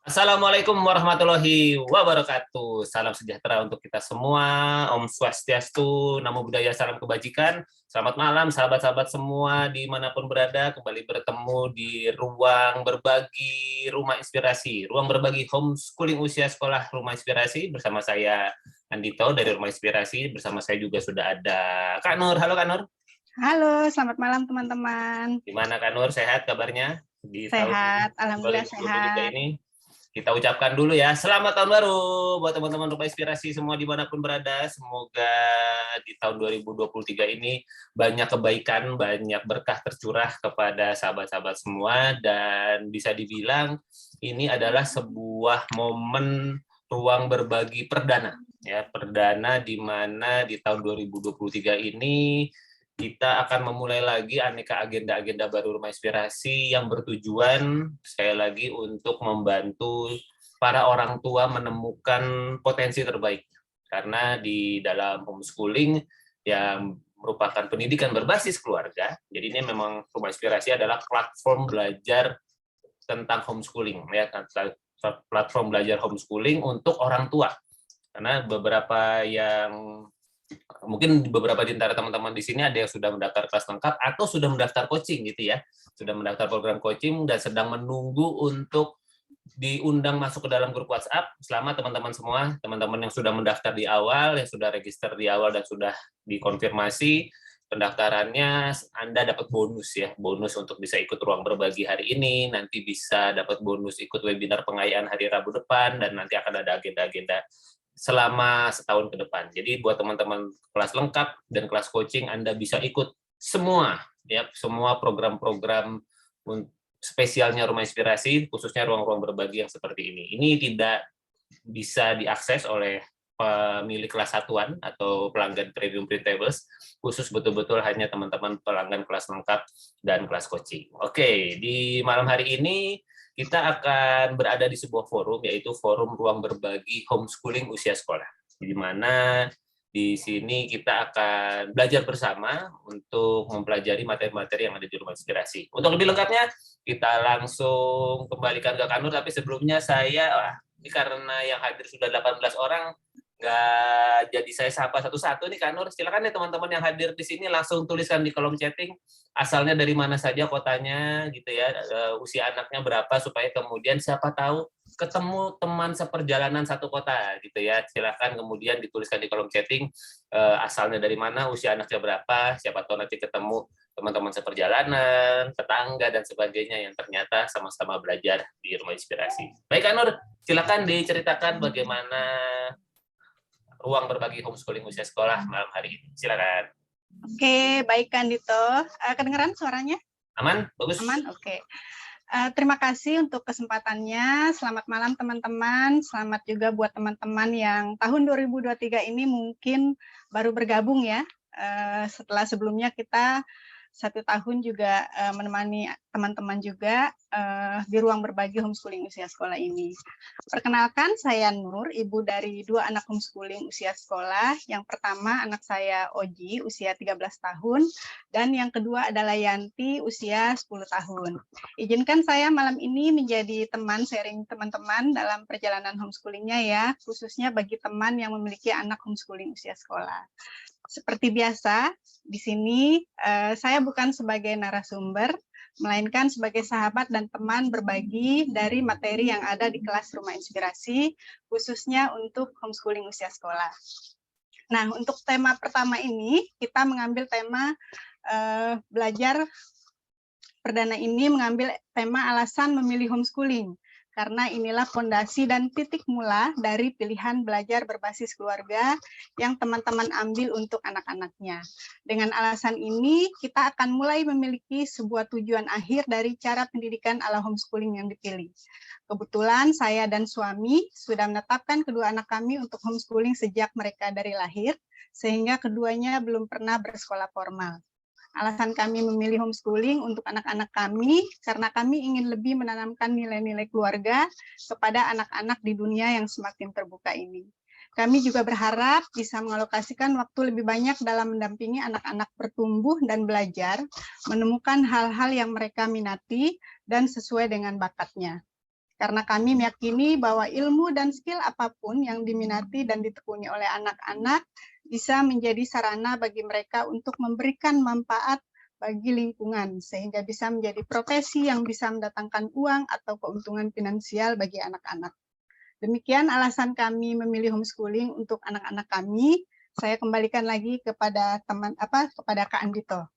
Assalamualaikum warahmatullahi wabarakatuh. Salam sejahtera untuk kita semua. Om Swastiastu, Namo Buddhaya, salam kebajikan. Selamat malam sahabat-sahabat semua dimanapun berada. Kembali bertemu di ruang berbagi Rumah Inspirasi. Ruang berbagi homeschooling usia sekolah Rumah Inspirasi. Bersama saya Andito dari Rumah Inspirasi. Bersama saya juga sudah ada Kak Nur. Halo Kak Nur. Halo, selamat malam teman-teman. Gimana Kak Nur, sehat kabarnya di Sehat, tahun alhamdulillah 2023 sehat. ini? Kita ucapkan dulu ya, selamat tahun baru buat teman-teman Rumah Inspirasi semua dimanapun berada. Semoga di tahun 2023 ini banyak kebaikan, banyak berkah tercurah kepada sahabat-sahabat semua. Dan bisa dibilang ini adalah sebuah momen ruang berbagi perdana. Ya, perdana di mana di tahun 2023 ini kita akan memulai lagi aneka agenda-agenda baru Rumah Inspirasi yang bertujuan sekali lagi untuk membantu para orang tua menemukan potensi terbaik. Karena di dalam homeschooling yang merupakan pendidikan berbasis keluarga, jadi ini memang Rumah Inspirasi adalah platform belajar tentang homeschooling, ya, platform belajar homeschooling untuk orang tua. Karena beberapa yang mungkin beberapa di antara teman-teman di sini ada yang sudah mendaftar kelas lengkap atau sudah mendaftar coaching gitu ya, sudah mendaftar program coaching dan sedang menunggu untuk diundang masuk ke dalam grup WhatsApp. Selamat teman-teman semua, teman-teman yang sudah mendaftar di awal, yang sudah register di awal dan sudah dikonfirmasi pendaftarannya, Anda dapat bonus ya, bonus untuk bisa ikut ruang berbagi hari ini, nanti bisa dapat bonus ikut webinar pengayaan hari Rabu depan, dan nanti akan ada agenda-agenda selama setahun ke depan. Jadi buat teman-teman kelas lengkap dan kelas coaching, Anda bisa ikut semua ya, semua program-program spesialnya Rumah Inspirasi, khususnya ruang-ruang berbagi yang seperti ini. Ini tidak bisa diakses oleh pemilik kelas satuan atau pelanggan premium printables, khusus betul-betul hanya teman-teman pelanggan kelas lengkap dan kelas coaching. Oke, di malam hari ini kita akan berada di sebuah forum, yaitu forum ruang berbagi homeschooling usia sekolah, di mana di sini kita akan belajar bersama untuk mempelajari materi-materi yang ada di Rumah Inspirasi. Untuk lebih lengkapnya, kita langsung kembalikan ke Kanur, tapi sebelumnya ini karena yang hadir sudah 18 orang, nggak jadi saya sapa satu-satu nih Kak Nur. Silakan nih teman-teman yang hadir di sini langsung tuliskan di kolom chatting asalnya dari mana saja, kotanya gitu ya, usia anaknya berapa, supaya kemudian siapa tahu ketemu teman seperjalanan satu kota gitu ya. Silakan kemudian dituliskan di kolom chatting asalnya dari mana, usia anaknya berapa, siapa tahu nanti ketemu teman-teman seperjalanan, tetangga dan sebagainya yang ternyata sama-sama belajar di Rumah Inspirasi. Baik Kak Nur, silakan diceritakan bagaimana ruang berbagi homeschooling usia sekolah malam hari ini. Silakan. Oke, baik Kandito. Kedengeran suaranya? Aman? Bagus? Aman? Oke. Terima kasih untuk kesempatannya. Selamat malam teman-teman. Selamat juga buat teman-teman yang tahun 2023 ini mungkin baru bergabung ya. Setelah sebelumnya kita 1 tahun juga menemani teman-teman juga di ruang berbagi homeschooling usia sekolah ini. Perkenalkan, saya Nur, ibu dari 2 anak homeschooling usia sekolah. Yang pertama anak saya Oji, usia 13 tahun, dan yang kedua adalah Yanti, usia 10 tahun. Izinkan saya malam ini menjadi teman sharing teman-teman dalam perjalanan homeschoolingnya ya, khususnya bagi teman yang memiliki anak homeschooling usia sekolah. Seperti biasa, di sini saya bukan sebagai narasumber, melainkan sebagai sahabat dan teman berbagi dari materi yang ada di kelas Rumah Inspirasi, khususnya untuk homeschooling usia sekolah. Nah, untuk tema pertama ini, kita mengambil tema belajar perdana ini mengambil tema alasan memilih homeschooling. Karena inilah fondasi dan titik mula dari pilihan belajar berbasis keluarga yang teman-teman ambil untuk anak-anaknya. Dengan alasan ini, kita akan mulai memiliki sebuah tujuan akhir dari cara pendidikan ala homeschooling yang dipilih. Kebetulan saya dan suami sudah menetapkan kedua anak kami untuk homeschooling sejak mereka dari lahir, sehingga keduanya belum pernah bersekolah formal. Alasan kami memilih homeschooling untuk anak-anak kami karena kami ingin lebih menanamkan nilai-nilai keluarga kepada anak-anak di dunia yang semakin terbuka ini. Kami juga berharap bisa mengalokasikan waktu lebih banyak dalam mendampingi anak-anak bertumbuh dan belajar, menemukan hal-hal yang mereka minati dan sesuai dengan bakatnya. karena kami meyakini bahwa ilmu dan skill apapun yang diminati dan ditekuni oleh anak-anak bisa menjadi sarana bagi mereka untuk memberikan manfaat bagi lingkungan, sehingga bisa menjadi profesi yang bisa mendatangkan uang atau keuntungan finansial bagi anak-anak. Demikian alasan kami memilih homeschooling untuk anak-anak kami. Saya kembalikan lagi kepada kepada Kak Andito.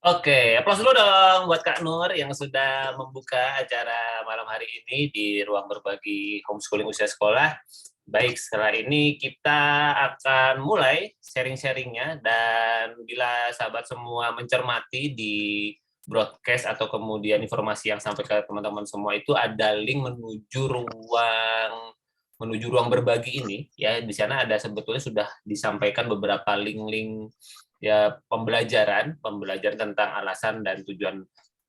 Oke, aplaus dulu dong buat Kak Nur yang sudah membuka acara malam hari ini di ruang berbagi homeschooling usia sekolah. Baik, setelah ini kita akan mulai sharing-sharingnya, dan bila sahabat semua mencermati di broadcast atau kemudian informasi yang sampai ke teman-teman semua itu ada link menuju ruang berbagi ini ya. Di sana ada sebetulnya sudah disampaikan beberapa link-link ya pembelajaran tentang alasan dan tujuan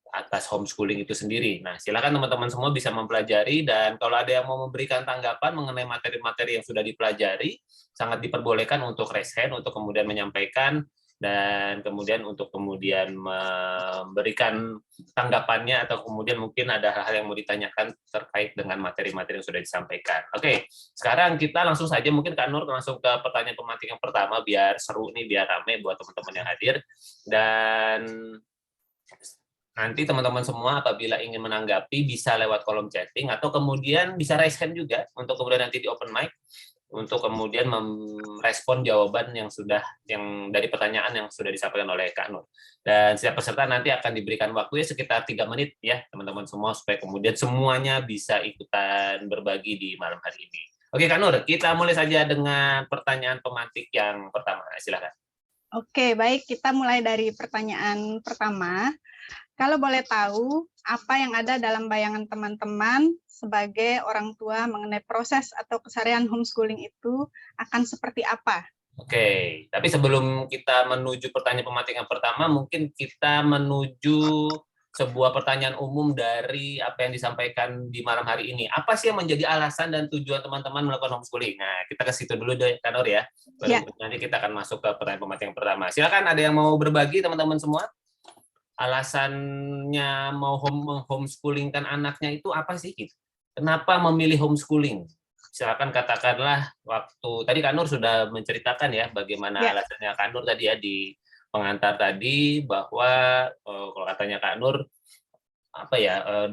atas homeschooling itu sendiri. Nah, silakan teman-teman semua bisa mempelajari, dan kalau ada yang mau memberikan tanggapan mengenai materi-materi yang sudah dipelajari, sangat diperbolehkan untuk raise hand untuk kemudian menyampaikan, dan kemudian untuk kemudian memberikan tanggapannya, atau kemudian mungkin ada hal-hal yang mau ditanyakan terkait dengan materi-materi yang sudah disampaikan. Oke, sekarang kita langsung saja, mungkin Kak Nur langsung ke pertanyaan pemantik yang pertama, biar seru nih, biar rame buat teman-teman yang hadir. Dan nanti teman-teman semua apabila ingin menanggapi bisa lewat kolom chatting, atau kemudian bisa raise hand juga untuk kemudian nanti di open mic untuk kemudian merespon jawaban yang dari pertanyaan yang sudah disampaikan oleh Kak Nur. Dan setiap peserta nanti akan diberikan waktu ya sekitar 3 menit ya teman-teman semua, supaya kemudian semuanya bisa ikutan berbagi di malam hari ini. Oke Kak Nur, kita mulai saja dengan pertanyaan pemantik yang pertama. Silakan. Oke, baik, kita mulai dari pertanyaan pertama. Kalau boleh tahu, apa yang ada dalam bayangan teman-teman sebagai orang tua mengenai proses atau keseharian homeschooling itu akan seperti apa? Oke, tapi sebelum kita menuju pertanyaan pemantik yang pertama, mungkin kita menuju sebuah pertanyaan umum dari apa yang disampaikan di malam hari ini. Apa sih yang menjadi alasan dan tujuan teman-teman melakukan homeschooling? Nah, kita ke situ dulu deh, Kak Nur ya. Baru nanti kita akan masuk ke pertanyaan pemantik yang pertama. Silakan, ada yang mau berbagi teman-teman semua? Alasannya mau homeschoolingkan anaknya itu apa sih? Kenapa memilih homeschooling? Silakan katakanlah, waktu tadi Kak Nur sudah menceritakan ya bagaimana alasannya Kak Nur tadi ya di pengantar tadi, bahwa kalau katanya Kak Nur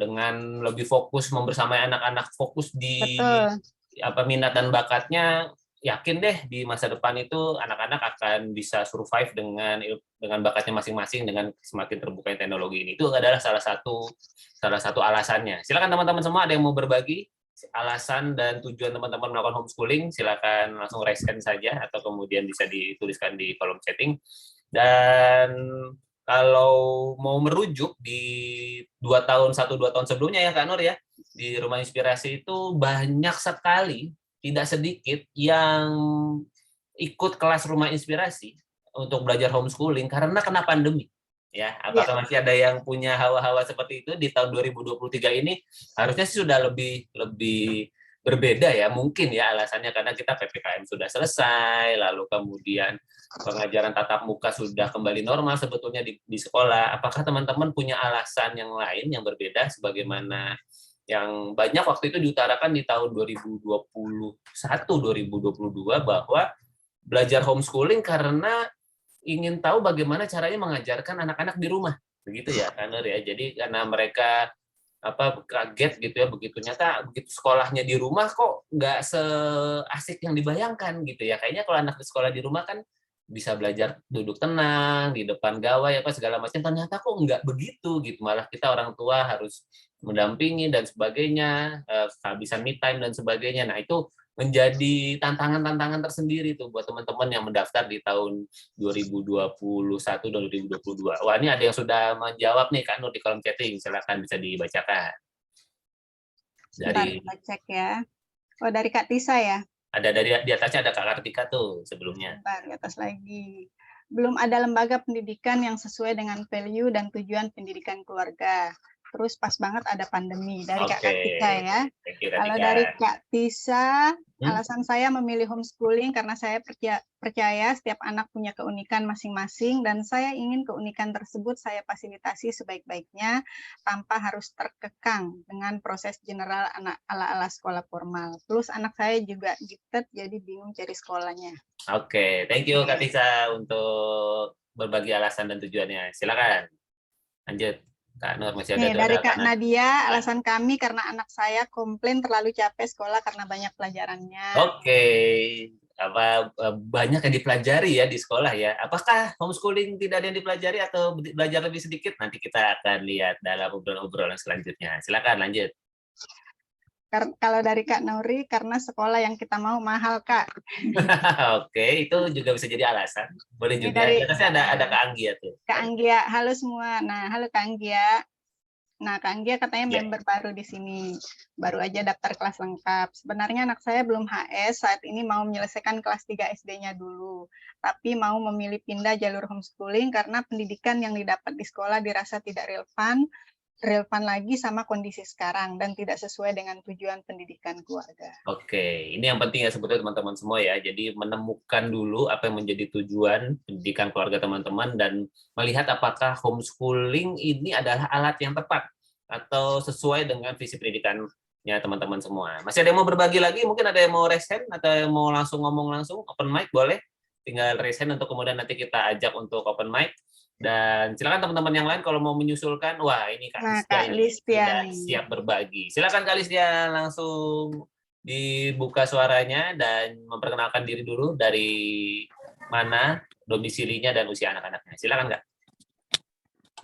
dengan lebih fokus membersamai anak-anak, fokus di minat dan bakatnya, yakin deh di masa depan itu anak-anak akan bisa survive dengan bakatnya masing-masing dengan semakin terbukanya teknologi ini. Itu adalah salah satu alasannya. Silakan teman-teman semua, ada yang mau berbagi alasan dan tujuan teman-teman melakukan homeschooling, silakan langsung raise hand saja atau kemudian bisa dituliskan di kolom chatting. Dan kalau mau merujuk di 1-2 tahun sebelumnya ya Kak Nur ya, di Rumah Inspirasi itu banyak sekali, tidak sedikit yang ikut kelas Rumah Inspirasi untuk belajar homeschooling karena kena pandemi. Ya, apakah masih ada yang punya hawa-hawa seperti itu di tahun 2023 ini? Harusnya sih sudah lebih berbeda ya, mungkin ya alasannya karena kita PPKM sudah selesai, lalu kemudian pengajaran tatap muka sudah kembali normal sebetulnya di sekolah. Apakah teman-teman punya alasan yang lain yang berbeda sebagaimana yang banyak waktu itu diutarakan di tahun 2021-2022 bahwa belajar homeschooling karena ingin tahu bagaimana caranya mengajarkan anak-anak di rumah, begitu ya Kak Nur ya. Jadi karena mereka kaget gitu ya, begitu sekolahnya di rumah kok nggak seasik yang dibayangkan gitu ya. Kayaknya kalau anak di sekolah di rumah kan bisa belajar duduk tenang di depan gawai segala macam, ternyata kok nggak begitu gitu, malah kita orang tua harus mendampingi dan sebagainya, kehabisan me time dan sebagainya. Nah, itu menjadi tantangan-tantangan tersendiri tuh buat teman-teman yang mendaftar di tahun 2021 dan 2022. Wah, ini ada yang sudah menjawab nih Kak Nur di kolom chatting, silakan bisa dibacakan. Dari cek ya. Oh, dari Kak Tisa ya? Ada di atasnya ada Kak Kartika tuh sebelumnya. Bentar, di atas lagi. Belum ada lembaga pendidikan yang sesuai dengan value dan tujuan pendidikan keluarga. terus pas banget ada pandemi. Dari Kak Oke. Kartika ya. Thank you, Kalau Katika. dari Kak Tisa, Hmm? alasan saya memilih homeschooling karena saya percaya setiap anak punya keunikan masing-masing dan saya ingin keunikan tersebut saya fasilitasi sebaik-baiknya tanpa harus terkekang dengan proses general anak ala-ala sekolah formal. Plus anak saya juga gifted jadi bingung cari sekolahnya. Oke, thank you Kak Tisa untuk berbagi alasan dan tujuannya. Silakan. Lanjut. Kak Nur masih Nih, ada dari Kak kanan. Nadia, alasan kami karena anak saya komplain terlalu capek sekolah karena banyak pelajarannya. Oke. Banyak yang dipelajari ya di sekolah ya. Apakah homeschooling tidak ada yang dipelajari atau belajar lebih sedikit? Nanti kita akan lihat dalam obrolan-obrolan selanjutnya. Silakan lanjut. Kalau dari Kak Nauri, karena sekolah yang kita mau mahal, Kak. Oke, itu juga bisa jadi alasan. Boleh Ini juga. dari Di atasnya ada Kak Anggia tuh. Kak Anggia, halo semua. Nah, halo Kak Anggia. Nah, Kak Anggia katanya Ya. member baru di sini. Baru aja daftar kelas lengkap. Sebenarnya anak saya belum HS, saat ini mau menyelesaikan kelas 3 SD-nya dulu. Tapi mau memilih pindah jalur homeschooling karena pendidikan yang didapat di sekolah dirasa tidak relevan lagi sama kondisi sekarang dan tidak sesuai dengan tujuan pendidikan keluarga. Oke, ini yang penting ya sebetulnya teman-teman semua ya. Jadi menemukan dulu apa yang menjadi tujuan pendidikan keluarga teman-teman dan melihat apakah homeschooling ini adalah alat yang tepat atau sesuai dengan visi pendidikannya teman-teman semua. Masih ada yang mau berbagi lagi? Mungkin ada yang mau raise hand atau yang mau langsung ngomong langsung? Open mic boleh? Tinggal raise hand untuk kemudian nanti kita ajak untuk open mic. Dan silakan teman-teman yang lain kalau mau menyusulkan, wah ini Kak Listia ini sudah siap berbagi. Silakan Kak Listia langsung dibuka suaranya dan memperkenalkan diri dulu dari mana, domisilinya dan usia anak-anaknya. Silakan Kak.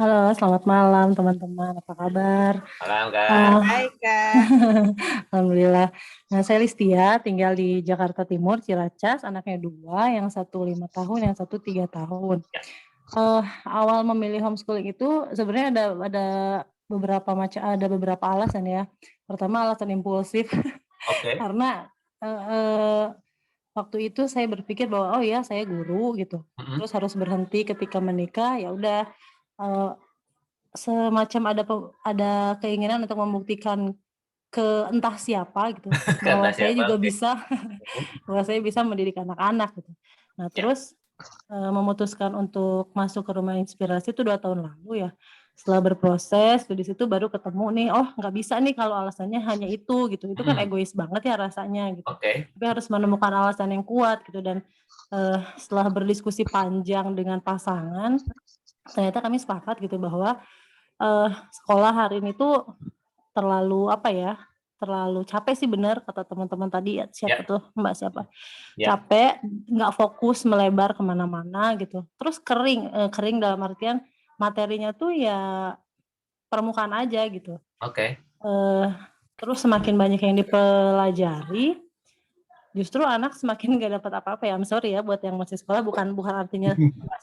Halo, selamat malam teman-teman. Apa kabar? Malam Kak. Baik Kak. Alhamdulillah. Nah, saya Listia, tinggal di Jakarta Timur, Ciracas. Anaknya 2, yang satu 5 tahun, yang satu 3 tahun. Ya. Awal memilih homeschooling itu sebenarnya ada beberapa alasan ya. Pertama alasan impulsif. Oke. Karena waktu itu saya berpikir bahwa oh ya saya guru gitu. Terus harus berhenti ketika menikah, ya udah semacam ada keinginan untuk membuktikan ke entah siapa gitu bahwa saya juga bisa bahwa saya bisa mendidik anak-anak gitu. Nah, terus memutuskan untuk masuk ke Rumah Inspirasi itu 2 tahun lalu ya. Setelah berproses di situ baru ketemu nih, oh nggak bisa nih kalau alasannya hanya itu gitu. Itu kan egois banget ya rasanya gitu. Tapi harus menemukan alasan yang kuat gitu. Dan setelah berdiskusi panjang dengan pasangan, ternyata kami sepakat gitu bahwa sekolah hari ini tuh terlalu terlalu capek sih, benar kata teman-teman tadi, siapa tuh Mbak siapa, capek, nggak fokus, melebar kemana-mana gitu. Terus kering dalam artian materinya tuh ya permukaan aja gitu. Terus semakin banyak yang dipelajari, justru anak semakin nggak dapat apa-apa ya. I'm sorry ya buat yang masih sekolah, bukan artinya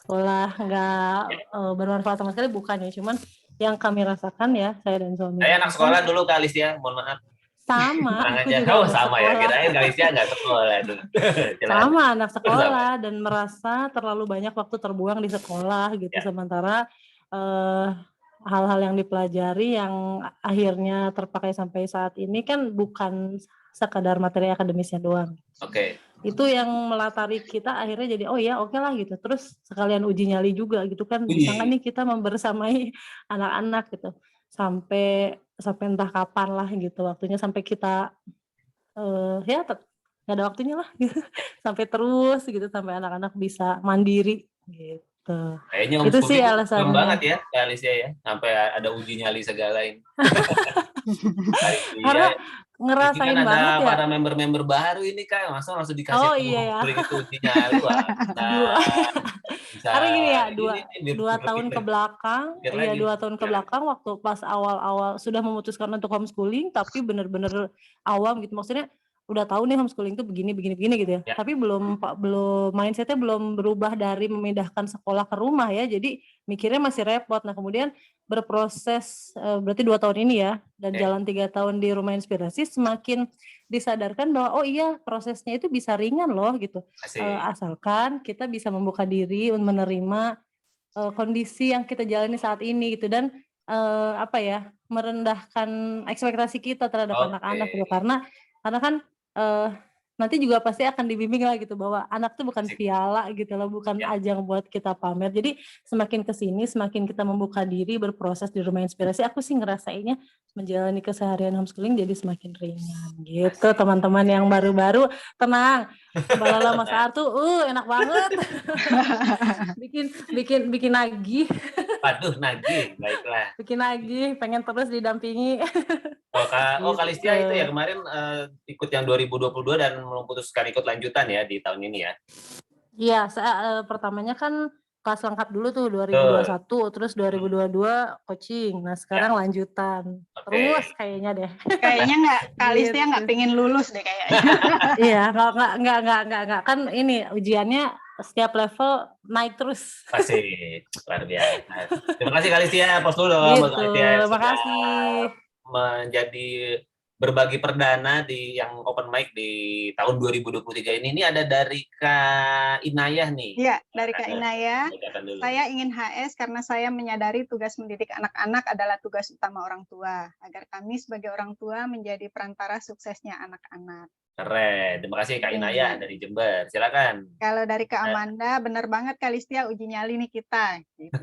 sekolah nggak bermanfaat sama sekali, bukan ya. Cuman yang kami rasakan ya, saya dan suami. Saya anak sekolah dulu Kak Listia, mohon maaf. Sama, aku juga sama ya, kirain Kak Listia nggak sekolah dulu. Sama, anak sekolah dan merasa terlalu banyak waktu terbuang di sekolah gitu. Sementara hal-hal yang dipelajari yang akhirnya terpakai sampai saat ini kan bukan sekadar materi akademisnya doang. Itu yang melatari kita akhirnya jadi oh ya oke lah gitu. Terus sekalian uji nyali juga gitu kan, bisa nggak nih kita membersamai anak-anak gitu sampai entah kapan lah gitu waktunya, sampai kita ya nggak ada waktunya lah gitu. Sampai terus gitu sampai anak-anak bisa mandiri gitu. Kayaknya itu sih alasannya banget ya Kak Alicia ya, sampai ada uji nyali segala ini. Karena ngerasain kan banget ya. Ada member-member baru ini Kak, langsung dikasih itu uji nyali. Karena gini ya, 2 tahun ke belakang, ya 2 tahun ke belakang waktu pas awal-awal sudah memutuskan untuk homeschooling, tapi benar-benar awam gitu, maksudnya udah tahu nih homeschooling itu begini gitu ya. Tapi belum mindsetnya belum berubah dari memindahkan sekolah ke rumah ya, jadi mikirnya masih repot. Nah kemudian berproses berarti 2 tahun ini ya, dan jalan 3 tahun di Rumah Inspirasi, semakin disadarkan bahwa oh iya prosesnya itu bisa ringan loh gitu. Asalkan kita bisa membuka diri untuk menerima kondisi yang kita jalani saat ini gitu. Dan apa ya, merendahkan ekspektasi kita terhadap anak-anak gitu. Oke. Karena kan, nanti juga pasti akan dibimbing lah gitu bahwa anak tuh bukan Asik. piala gitu loh, bukan Ya. ajang buat kita pamer. Jadi semakin ke sini, semakin kita membuka diri, berproses di Rumah Inspirasi, aku sih ngerasainnya menjalani keseharian homeschooling jadi semakin ringan gitu. Asik. Teman-teman yang baru-baru tenang, Mbak Lala Mas Artu, enak banget. bikin nagih. Waduh, nagih, baiklah. Bikin nagih, pengen terus didampingi. Kak Listia itu ya Gitu. kemarin ikut yang 2022 dan memutuskan ikut lanjutan ya di tahun ini ya. Iya, pertamanya kan kelas lengkap dulu tuh Betul. 2021, terus 2022 coaching. Nah, sekarang Ya. lanjutan. Oke. Terus kayaknya deh. Kayaknya Kak Listia nggak Gitu. pengen lulus deh kayaknya. Iya, nggak. Kan ini ujiannya setiap level naik terus. Asik, luar biasa. Terima kasih Kak Listia, pos dulu Mbak Gitu, Listia sudah makasih. menjadi berbagi perdana di yang open mic di tahun 2023 ini. Ini ada dari Kak Inayah nih. Iya, dari Kak Inayah. Bacakan dulu. Saya ingin HS karena saya menyadari tugas mendidik anak-anak adalah tugas utama orang tua, agar kami sebagai orang tua menjadi perantara suksesnya anak-anak. Keren. Terima kasih Kak Inayah dari Jember. Silakan. Kalau dari Kak Amanda, bener banget Kak Listia, uji nyali nih kita. Gitu.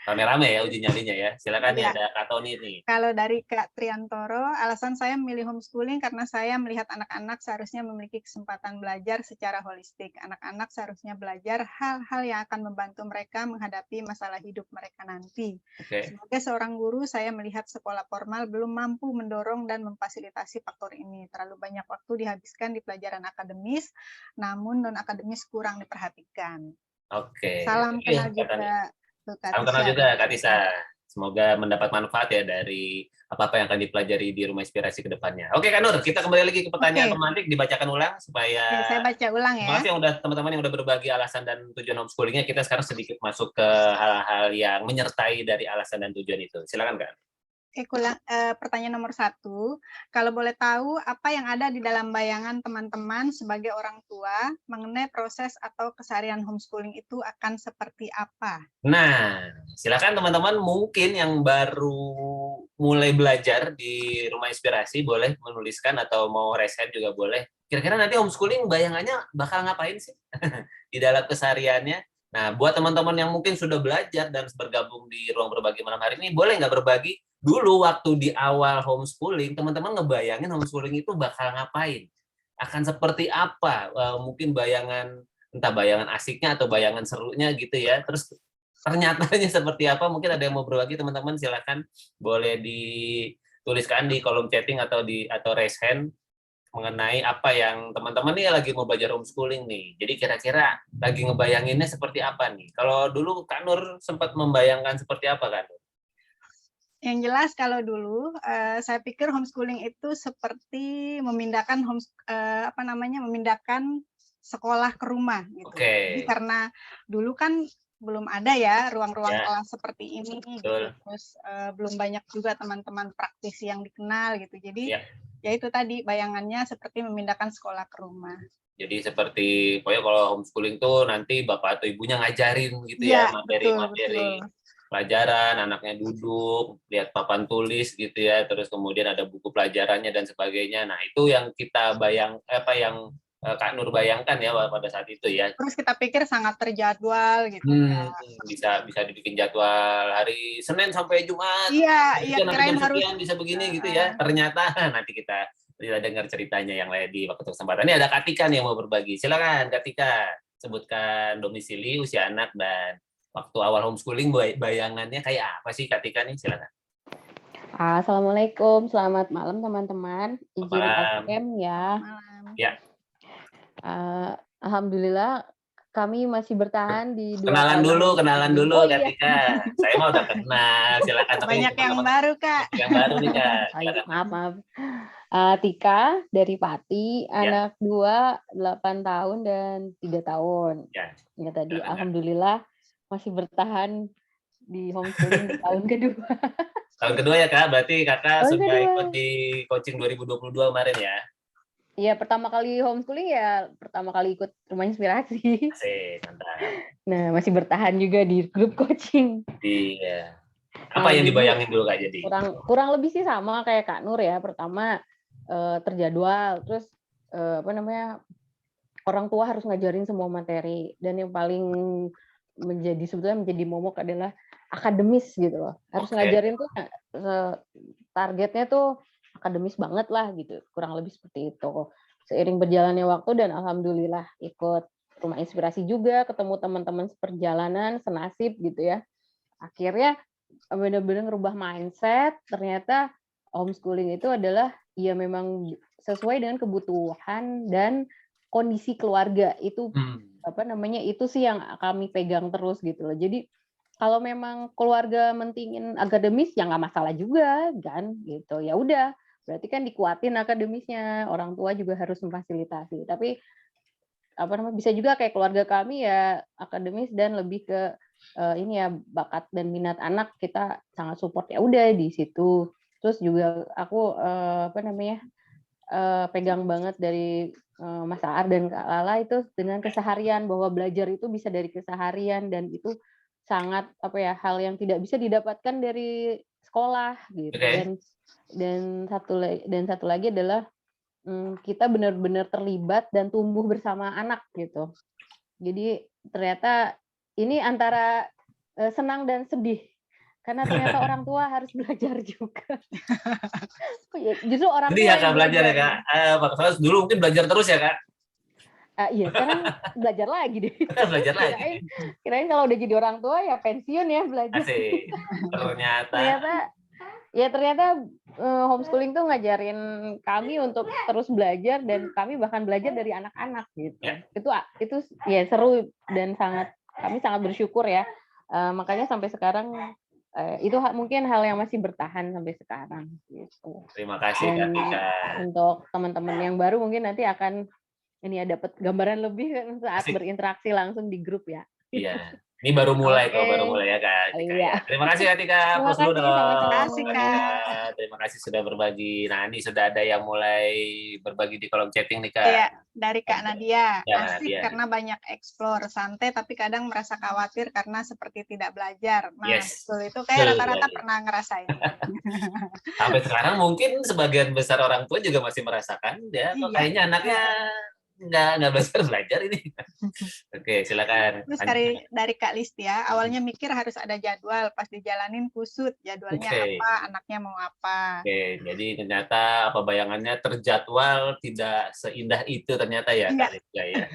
Rame-rame ya uji nyalinya ya. Silakan nih Iya. ada Kak Tony nih. Kalau dari Kak Triantoro, alasan saya memilih homeschooling karena saya melihat anak-anak seharusnya memiliki kesempatan belajar secara holistik. Anak-anak seharusnya belajar hal-hal yang akan membantu mereka menghadapi masalah hidup mereka nanti. Oke. Sebagai seorang guru, saya melihat sekolah formal belum mampu mendorong dan memfasilitasi faktor ini. Terlalu banyak waktu dihabiskan di pelajaran akademis, namun non-akademis kurang diperhatikan. Oke. Salam kenal juga. Salam kenal juga Kak Tisa. Semoga mendapat manfaat ya dari apa-apa yang akan dipelajari di Rumah Inspirasi ke depannya. Oke Kak Nur, kita kembali lagi ke pertanyaan pemantik, dibacakan ulang supaya saya baca ulang ya. Terima kasih yang teman-teman yang udah berbagi alasan dan tujuan homeschoolingnya. Kita sekarang sedikit masuk ke hal-hal yang menyertai dari alasan dan tujuan itu. Silakan Kak. Pertanyaan nomor 1, kalau boleh tahu apa yang ada di dalam bayangan teman-teman sebagai orang tua mengenai proses atau keseharian homeschooling itu akan seperti apa? Nah, silakan teman-teman mungkin yang baru mulai belajar di Rumah Inspirasi boleh menuliskan atau mau reset juga boleh. Kira-kira nanti homeschooling bayangannya bakal ngapain sih di dalam kesehariannya? Nah, buat teman-teman yang mungkin sudah belajar dan bergabung di ruang berbagi malam hari ini, boleh nggak berbagi dulu waktu di awal homeschooling, teman-teman ngebayangin homeschooling itu bakal ngapain? Akan seperti apa? Mungkin entah bayangan asiknya atau bayangan serunya gitu ya. Terus ternyatanya seperti apa? Mungkin ada yang mau berbagi teman-teman, silakan boleh dituliskan di kolom chatting atau raise hand mengenai apa yang teman-teman nih lagi mau belajar homeschooling nih. Jadi kira-kira lagi ngebayanginnya seperti apa nih? Kalau dulu Kak Nur sempat membayangkan seperti apa Kak Nur? Yang jelas kalau dulu saya pikir homeschooling itu seperti memindahkan memindahkan sekolah ke rumah gitu. Oke. Jadi karena dulu kan belum ada ya ruang-ruang kelas seperti ini gitu. Terus belum banyak juga teman-teman praktisi yang dikenal gitu. Jadi ya itu tadi bayangannya seperti memindahkan sekolah ke rumah. Jadi seperti pokoknya kalau homeschooling tuh nanti bapak atau ibunya ngajarin gitu ya materi-materi pelajaran, anaknya duduk, lihat papan tulis gitu ya, terus kemudian ada buku pelajarannya dan sebagainya. Nah, itu yang kita yang Kak Nur bayangkan ya pada saat itu ya. Terus kita pikir sangat terjadwal gitu. Bisa dibikin jadwal hari Senin sampai Jumat. Iya, kirain harus bisa begini gitu ya. Ternyata nanti kita dengar ceritanya yang lain di waktu kesempatan. Ini ada Katika nih yang mau berbagi. Silakan Katika, sebutkan domisili, usia anak, dan waktu awal homeschooling bayangannya kayak apa sih Katika nih? Silakan. Assalamualaikum, selamat malam teman-teman. Izin ASM ya. Malam. Ya. Alhamdulillah kami masih bertahan di kenalan dulu Katika. Iya. Saya mah udah kenal. Silakan. Banyak yang baru Kak. Yang baru nih Kak. Maaf. Tika dari Pati, anak 2, 8 tahun dan 3 tahun. Ya tadi alhamdulillah masih bertahan di homeschooling di tahun kedua. Tahun kedua ya Kak, berarti Kakak sudah ikut di coaching 2022 kemarin ya? Iya, pertama kali homeschooling ya pertama kali ikut Rumah Inspirasi. Asik, mantap. Nah, masih bertahan juga di grup coaching. Iya. Apa yang dibayangin dulu Kak jadi? Kurang lebih sih sama kayak Kak Nur ya. Pertama terjadwal, terus orang tua harus ngajarin semua materi, dan yang paling sebetulnya menjadi momok adalah akademis gitu loh. Harus ngajarin tuh targetnya tuh akademis banget lah gitu, kurang lebih seperti itu. Seiring berjalannya waktu dan alhamdulillah ikut Rumah Inspirasi juga, ketemu teman-teman seperjalanan, senasib gitu ya. Akhirnya benar-benar ngerubah mindset, ternyata homeschooling itu adalah ya memang sesuai dengan kebutuhan dan kondisi keluarga. Itu itu sih yang kami pegang terus gitu loh. Jadi kalau memang keluarga mentingin akademis ya nggak masalah juga kan gitu. Ya udah, berarti kan dikuatin akademisnya, orang tua juga harus memfasilitasi. Tapi bisa juga kayak keluarga kami ya akademis dan lebih ke ini ya bakat dan minat anak, kita sangat support, ya udah di situ. Terus juga aku pegang banget dari Mas Aar dan Kak Lala itu dengan keseharian, bahwa belajar itu bisa dari keseharian, dan itu sangat hal yang tidak bisa didapatkan dari sekolah gitu. Dan satu lagi adalah kita benar-benar terlibat dan tumbuh bersama anak gitu. Jadi ternyata ini antara senang dan sedih, karena ternyata orang tua harus belajar juga. Justru orang tua yang belajar ya Kak. Soalnya dulu mungkin belajar terus ya Kak. Iya, sekarang belajar lagi deh. Belajar lagi. Kirain kalau udah jadi orang tua ya pensiun ya belajar. Asik. Ternyata homeschooling tuh ngajarin kami untuk terus belajar, dan kami bahkan belajar dari anak-anak gitu. Ya. Itu ya seru, dan kami sangat bersyukur ya. Makanya sampai sekarang itu mungkin hal yang masih bertahan sampai sekarang gitu. Terima kasih Kak Tika. Untuk teman-teman yang baru mungkin nanti akan dapat gambaran lebih saat berinteraksi langsung di grup ya. Iya. Ini baru mulai ya Kak Tika. Iya. Terima kasih Kak Tika. Plus dulu dong. Terima kasih sudah berbagi. Nah, ini sudah ada yang mulai berbagi di kolom chatting nih Kak. Iya, dari Kak Nadia. Ya, Asik karena banyak explore, santai tapi kadang merasa khawatir karena seperti tidak belajar. Nah, betul, itu kayak rata-rata pernah ngerasain. Sampai sekarang mungkin sebagian besar orang tua juga masih merasakan ya, kok kayaknya anaknya nggak belajar ini. Oke, silakan. Terus dari Kak Listia, awalnya mikir harus ada jadwal, pas dijalanin kusut jadwalnya apa, anaknya mau apa. Oke, jadi ternyata bayangannya terjadwal tidak seindah itu ternyata ya Kak Listia ya.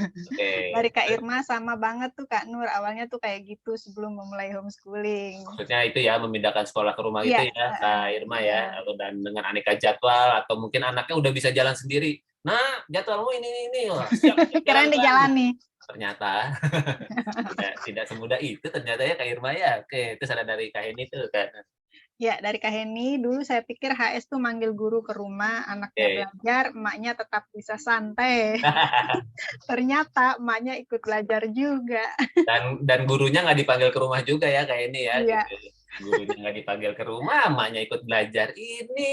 Oke. Dari Kak Irma sama banget tuh Kak Nur, awalnya tuh kayak gitu sebelum memulai homeschooling. Maksudnya itu ya, memindahkan sekolah ke rumah gitu ya Kak Irma ya, dan dengan aneka jadwal, atau mungkin anaknya udah bisa jalan sendiri. Nah, jadwalmu ini. Kirain dijalani. Ternyata tidak semudah itu ternyata ya Kak Irma ya. Oke, itu ada dari Kak Heni tuh kan. Ya, dari Kak Heni, dulu saya pikir HS tuh manggil guru ke rumah, anaknya belajar, emaknya tetap bisa santai. Ternyata emaknya ikut belajar juga. Dan gurunya nggak dipanggil ke rumah juga ya Kak Heni ya. Iya. Gitu. Gurunya nggak dipanggil ke rumah, emaknya ikut belajar. Ini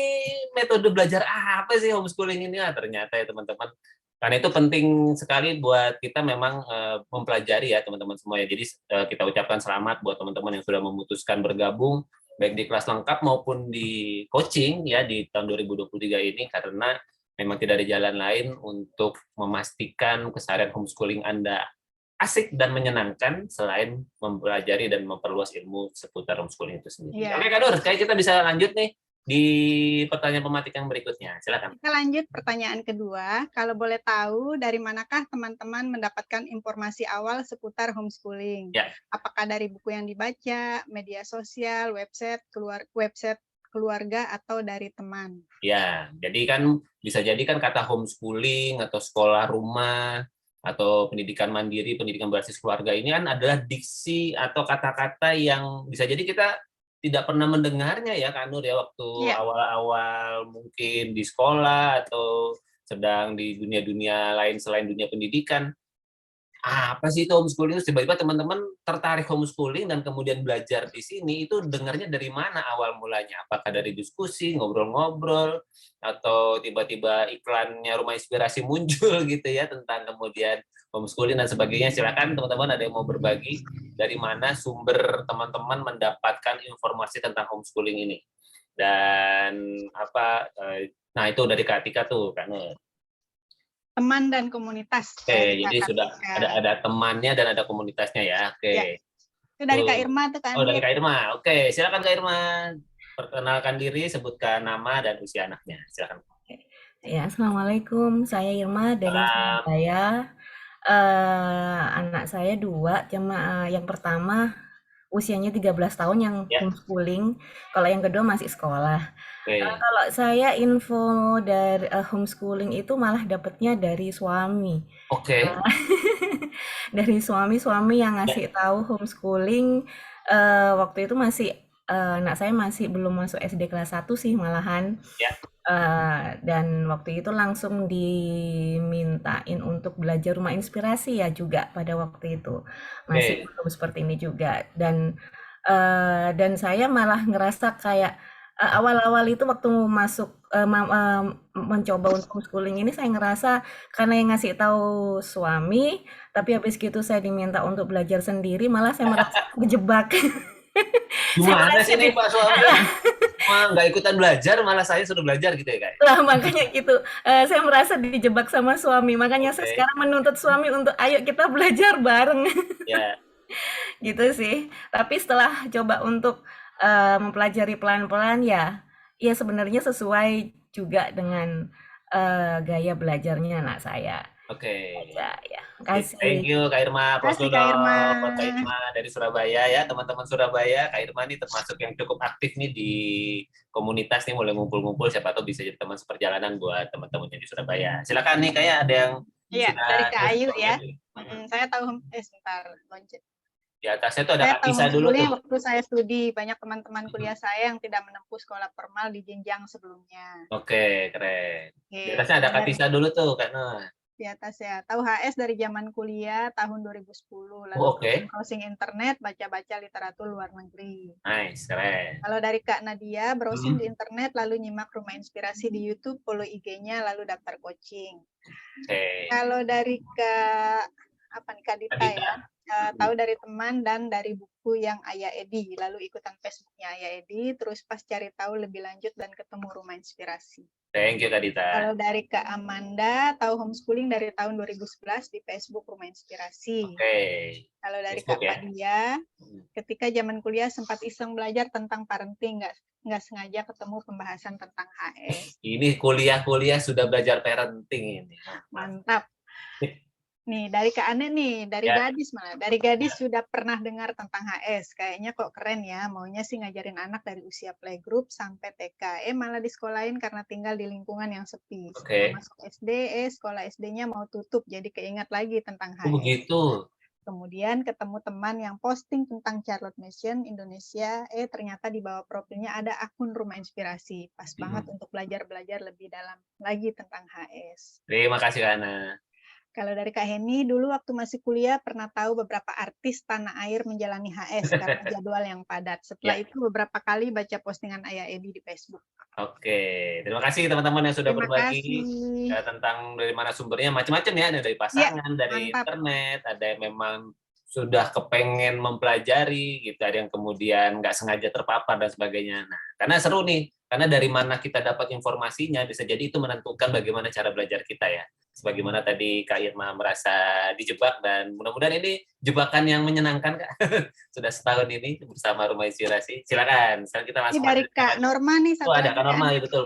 metode belajar apa sih homeschooling ini? Ternyata ya teman-teman, karena itu penting sekali buat kita memang mempelajari ya teman-teman semua ya. Jadi kita ucapkan selamat buat teman-teman yang sudah memutuskan bergabung baik di kelas lengkap maupun di coaching ya di tahun 2023 ini, karena memang tidak ada jalan lain untuk memastikan keseharian homeschooling Anda asik dan menyenangkan selain mempelajari dan memperluas ilmu seputar homeschooling itu sendiri. Oke Kak Nur, kayak kita bisa lanjut nih di pertanyaan pematik yang berikutnya. Silakan. Kita lanjut pertanyaan kedua. Kalau boleh tahu, dari manakah teman-teman mendapatkan informasi awal seputar homeschooling? Ya. Apakah dari buku yang dibaca, media sosial, website keluarga, atau dari teman? Ya, jadi kan bisa jadi kan kata homeschooling atau sekolah rumah atau pendidikan mandiri, pendidikan berbasis keluarga ini kan adalah diksi atau kata-kata yang bisa jadi kita tidak pernah mendengarnya ya Kak Nur ya, waktu awal-awal mungkin di sekolah atau sedang di dunia-dunia lain selain dunia pendidikan. Apa sih itu homeschooling? Tiba-tiba teman-teman tertarik homeschooling dan kemudian belajar di sini, itu dengarnya dari mana awal mulanya? Apakah dari diskusi, ngobrol-ngobrol, atau tiba-tiba iklannya Rumah Inspirasi muncul gitu ya tentang kemudian homeschooling dan sebagainya. Silakan teman-teman ada yang mau berbagi dari mana sumber teman-teman mendapatkan informasi tentang homeschooling ini. Dan nah itu dari Kak Tika tuh kan. Teman dan komunitas. Oke, jadi sudah ada temannya dan ada komunitasnya ya. Oke. Ya. Itu dari Kak Irma tuh kan. Oh, dari Kak Irma. Oke, silakan Kak Irma. Perkenalkan diri, sebutkan nama dan usia anaknya. Silakan. Ya, Assalamualaikum. Saya Irma dari Surabaya. Anak saya 2, cuma yang pertama usianya 13 tahun yang homeschooling, kalau yang kedua masih sekolah. Kalau saya info dari homeschooling itu malah dapatnya dari suami. Oke. Dari suami yang ngasih tahu homeschooling waktu itu masih anak saya masih belum masuk SD kelas 1 sih malahan. Dan waktu itu langsung dimintain untuk belajar rumah inspirasi ya juga pada waktu itu. Masih belum seperti ini juga. Dan saya malah ngerasa kayak awal-awal itu waktu masuk mencoba untuk homeschooling ini, saya ngerasa karena yang ngasih tahu suami, tapi habis gitu saya diminta untuk belajar sendiri, malah saya merasa kejebak. Gimana sih nih Pak suami? Nggak ikutan belajar, malah saya sudah belajar gitu ya Kak? Lah makanya gitu, saya merasa dijebak sama suami, makanya saya sekarang menuntut suami untuk ayo kita belajar bareng. Gitu sih. Tapi setelah coba untuk mempelajari pelan-pelan ya sebenarnya sesuai juga dengan gaya belajarnya anak saya. Oke. Ya, kasih. Thank you Kak Irma. Kasih Kak Irma. Kak Irma dari Surabaya ya, teman-teman Surabaya. Kak Irma ini termasuk yang cukup aktif nih di komunitas nih, mulai ngumpul-ngumpul. Siapa tahu bisa jadi teman seperjalanan buat teman-temannya di Surabaya. Silakan nih, kayak ada yang dari Kak Ayu ya. Saya tahu sebentar loncat. Di atasnya tuh ada Kak Tisa dulu tuh. Waktu saya studi, banyak teman-teman kuliah saya yang tidak menempuh sekolah formal di jenjang sebelumnya. Oke, keren. Di atasnya ada Kak Tisa dulu tuh, Kak Nur. Di atas ya, tahu HS dari zaman kuliah tahun 2010, lalu browsing internet, baca-baca literatur luar negeri. Nice, keren. Kalau dari Kak Nadia, browsing di internet, lalu nyimak Rumah Inspirasi di YouTube, follow IG-nya, lalu daftar coaching. Kalau dari Kak Dita ya, tahu dari teman dan dari buku yang Ayah Edi, lalu ikutan Facebooknya Ayah Edi, terus pas cari tahu lebih lanjut dan ketemu Rumah Inspirasi. Thank you Kak Dita. Kalau dari Kak Amanda, tahu homeschooling dari tahun 2011 di Facebook Rumah Inspirasi. Kalau dari Kak Dia, ketika zaman kuliah sempat iseng belajar tentang parenting, nggak sengaja ketemu pembahasan tentang HS. Ini kuliah sudah belajar parenting ini. Mantap. Nih, dari Kak Ane nih, dari Gadis malah. Dari Gadis sudah pernah dengar tentang HS. Kayaknya kok keren ya, maunya sih ngajarin anak dari usia playgroup sampai TK. Malah disekolahin karena tinggal di lingkungan yang sepi. Masuk SD, sekolah SD-nya mau tutup, jadi keingat lagi tentang HS. Begitu. Kemudian ketemu teman yang posting tentang Charlotte Mission Indonesia, ternyata di bawah profilnya ada akun Rumah Inspirasi. Pas banget untuk belajar lebih dalam lagi tentang HS. Terima kasih, Ana. Kalau dari Kak Heni, dulu waktu masih kuliah pernah tahu beberapa artis tanah air menjalani HS karena jadwal yang padat. Setelah itu beberapa kali baca postingan Ayah Edi di Facebook. Oke, terima kasih teman-teman yang sudah berbagi tentang dari mana sumbernya, macam-macam ya, ada dari pasangan, dari internet, ada yang memang sudah kepengen mempelajari, gitu, ada yang kemudian nggak sengaja terpapar dan sebagainya. Nah, karena seru nih, karena dari mana kita dapat informasinya bisa jadi itu menentukan bagaimana cara belajar kita ya. Sebagaimana tadi Kak Irma merasa dijebak dan mudah-mudahan ini jebakan yang menyenangkan Kak. Sudah setahun ini bersama Rumah Inspirasi. Silakan. Sekarang kita langsung. Ini dari Kak Norma nih. Ada Kak Norma ya, betul.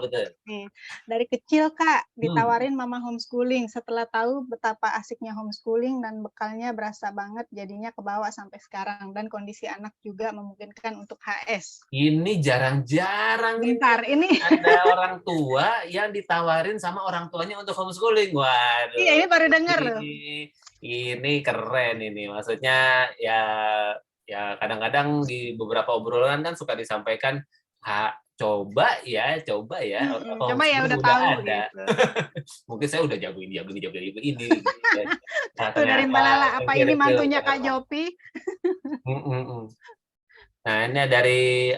Dari kecil Kak ditawarin mama homeschooling. Setelah tahu betapa asiknya homeschooling dan bekalnya berasa banget, jadinya kebawa sampai sekarang dan kondisi anak juga memungkinkan untuk HS. Ini jarang-jarang. Bentar, ini ada orang tua yang ditawarin sama orang tuanya untuk homeschooling. Waduh. Iya, ini baru dengar loh. Ini keren ini. Maksudnya ya kadang-kadang di beberapa obrolan kan suka disampaikan coba ya. Coba ya udah tahu ada. Gitu. Mungkin saya udah jago ini. Nah, dari Mbak Lala, apa ini mantunya Kak Jopi? Nah, ini dari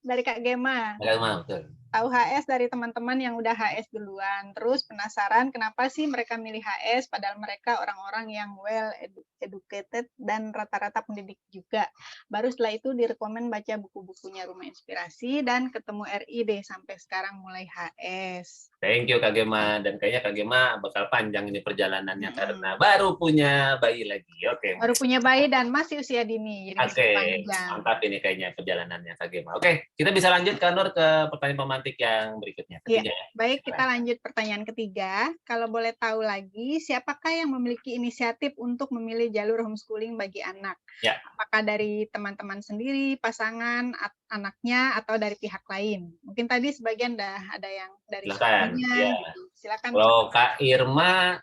Kak Gema. Kak Gema, betul. tahu HS dari teman-teman yang udah HS duluan. Terus penasaran kenapa sih mereka milih HS padahal mereka orang-orang yang well educated dan rata-rata pendidik juga. Baru setelah itu direkomend baca buku-bukunya Rumah Inspirasi dan ketemu RI deh sampai sekarang mulai HS. Thank you Kak Gema, dan kayaknya Kak Gema bakal panjang ini perjalanannya karena baru punya bayi lagi. Oke. Baru punya bayi dan masih usia dini. Oke, mantap ini kayaknya perjalanannya Kak Gema. Oke, kita bisa lanjut Kak Nur ke pertanyaan pemantik yang berikutnya. Ketiga, ya. Baik, kita lanjut pertanyaan ketiga. Kalau boleh tahu lagi, siapakah yang memiliki inisiatif untuk memilih jalur homeschooling bagi anak? Ya. Apakah dari teman-teman sendiri, pasangan, anaknya, atau dari pihak lain? Mungkin tadi sebagian ada yang dari suaminya. Ya. Gitu. Silakan. Kalau Kak Irma,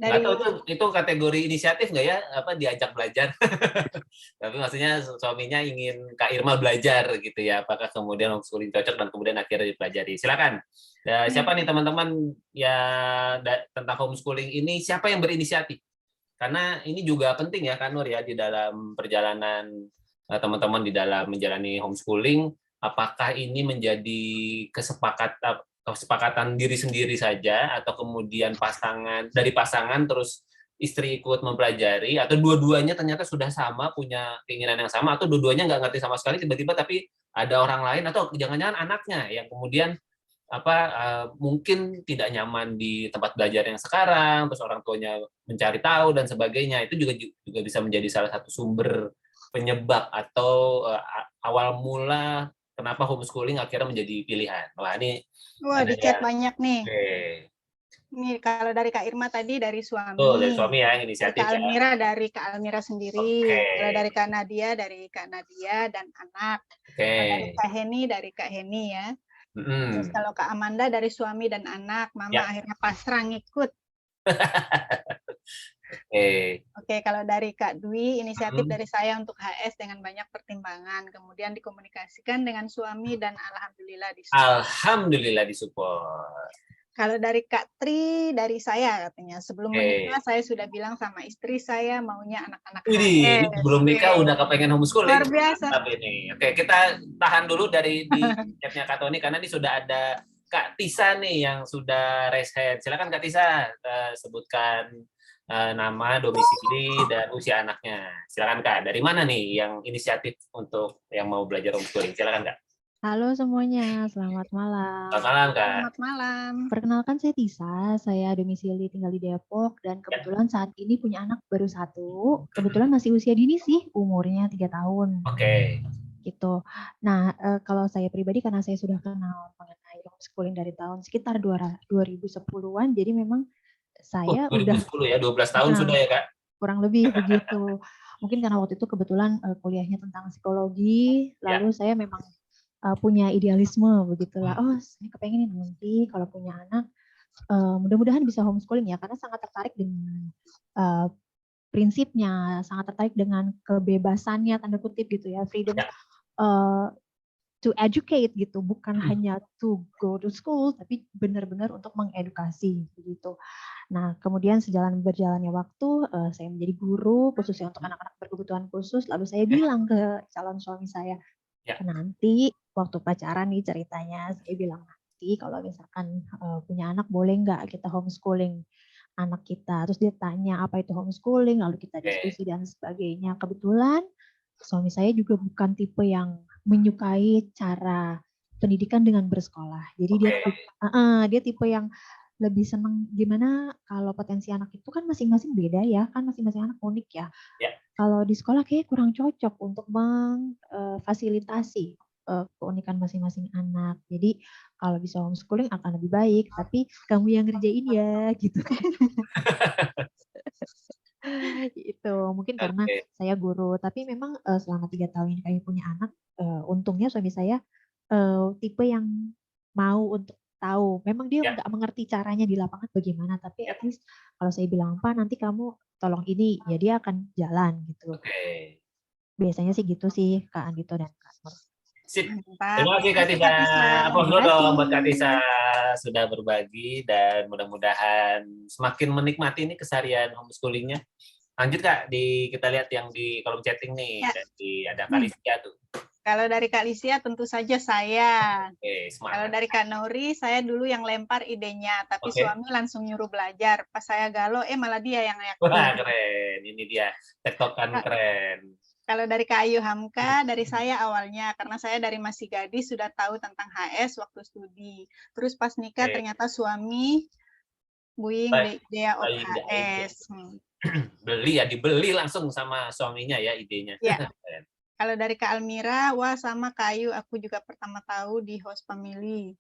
nggak tahu itu kategori inisiatif nggak ya, apa diajak belajar? Tapi maksudnya suaminya ingin Kak Irma belajar gitu ya, apakah kemudian homeschooling cocok dan kemudian akhirnya dipelajari. Silakan. Siapa nih teman-teman ya tentang homeschooling ini, siapa yang berinisiatif? Karena ini juga penting ya Kak Nur ya, di dalam perjalanan teman-teman di dalam menjalani homeschooling, apakah ini menjadi kesepakatan diri sendiri saja atau kemudian dari pasangan terus istri ikut mempelajari, atau dua-duanya ternyata sudah sama, punya keinginan yang sama, atau dua-duanya nggak ngerti sama sekali tiba-tiba tapi ada orang lain, atau jangan-jangan anaknya yang kemudian mungkin tidak nyaman di tempat belajar yang sekarang, terus orang tuanya mencari tahu dan sebagainya. Itu juga bisa menjadi salah satu sumber penyebab atau awal mula kenapa homeschooling akhirnya menjadi pilihan. Wah, ini di chat banyak nih. Okay. Ini kalau dari Kak Irma tadi dari suami. Dari suami ya, inisiatif. Kak Almira dari Kak Almira sendiri. Kalau dari Kak Nadia dan anak. Dari Kak Heni dari Kak Heni ya. Terus kalau Kak Amanda dari suami dan anak, Mama akhirnya pasrah ngikut. Oke, kalau dari Kak Dwi, inisiatif dari saya untuk HS dengan banyak pertimbangan, kemudian dikomunikasikan dengan suami dan alhamdulillah disupport. Alhamdulillah disupport. Kalau dari Kak Tri, dari saya katanya, sebelum menikah saya sudah bilang sama istri saya maunya anak-anak HS. Sebelum nikah udah kepengen homeschooling. Luar biasa. Ini. Oke, kita tahan dulu di chatnya Kak Tony, karena ini sudah ada Kak Tisa nih yang sudah raise hand. Silakan Kak Tisa, sebutkan nama, domisili, dan usia anaknya. Silakan Kak, dari mana nih yang inisiatif untuk yang mau belajar homeschooling? Silakan Kak. Halo semuanya, selamat malam. Selamat malam Kak. Selamat malam. Perkenalkan saya Tisa, saya domisili tinggal di Depok dan kebetulan saat ini punya anak baru 1. Kebetulan masih usia dini sih, umurnya 3 tahun. Oke. Gitu. Nah, kalau saya pribadi karena saya sudah kenal mengenai homeschooling dari tahun sekitar 2010-an, jadi memang saya 2010 ya, 12 tahun sudah ya Kak? Kurang lebih begitu. Mungkin karena waktu itu kebetulan kuliahnya tentang psikologi, lalu saya memang punya idealisme begitulah. Oh, saya kepengen nanti kalau punya anak mudah-mudahan bisa homeschooling ya, karena sangat tertarik dengan prinsipnya, sangat tertarik dengan kebebasannya tanda kutip gitu ya, freedom to educate gitu, bukan hanya to go to school tapi benar-benar untuk mengedukasi begitu. Nah, kemudian berjalannya waktu saya menjadi guru khususnya untuk anak-anak berkebutuhan khusus, lalu saya bilang ke calon suami saya, nanti waktu pacaran nih ceritanya, saya bilang nanti kalau misalkan punya anak boleh nggak kita homeschooling anak kita. Terus dia tanya apa itu homeschooling, lalu kita diskusi dan sebagainya. Kebetulan suami saya juga bukan tipe yang menyukai cara pendidikan dengan bersekolah. Jadi dia tipe yang lebih senang gimana kalau potensi anak itu kan masing-masing beda ya, kan masing-masing anak unik ya. Kalau di sekolah kayak kurang cocok untuk memfasilitasi keunikan masing-masing anak. Jadi kalau bisa homeschooling akan lebih baik, tapi kamu yang ngerjain ya, gitu kan. Itu mungkin karena saya guru, tapi memang selama 3 tahun ini kami punya anak, untungnya suami saya tipe yang mau untuk tahu. Memang dia nggak mengerti caranya di lapangan bagaimana, tapi at least kalau saya bilang, Pak nanti kamu tolong ini, ya dia akan jalan gitu. Biasanya sih gitu sih Kak Andito dan Kak Nur. Sip. Terima kasih Kak Tisa. Aplaus dong buat Kak Tisa sudah berbagi, dan mudah-mudahan semakin menikmati ini keseharian homeschoolingnya. Lanjut Kak, kita lihat yang di kolom chatting nih, dan ada Kalisia tuh. Kalau dari Kak Lisia tentu saja saya. Semangat. Kalau dari Kak Nori, saya dulu yang lempar idenya, tapi suami langsung nyuruh belajar. Pas saya galau, malah dia yang yakin. Wah, keren. Ini dia tektokan keren. Kalau dari Kak Ayu Hamka, dari saya awalnya, karena saya dari masih gadis sudah tahu tentang HS waktu studi. Terus pas nikah ternyata suami buying the idea of HS. Dibeli langsung sama suaminya ya idenya. Ya. Kalau dari Kak Almira, wah sama Kak Ayu, aku juga pertama tahu di host family.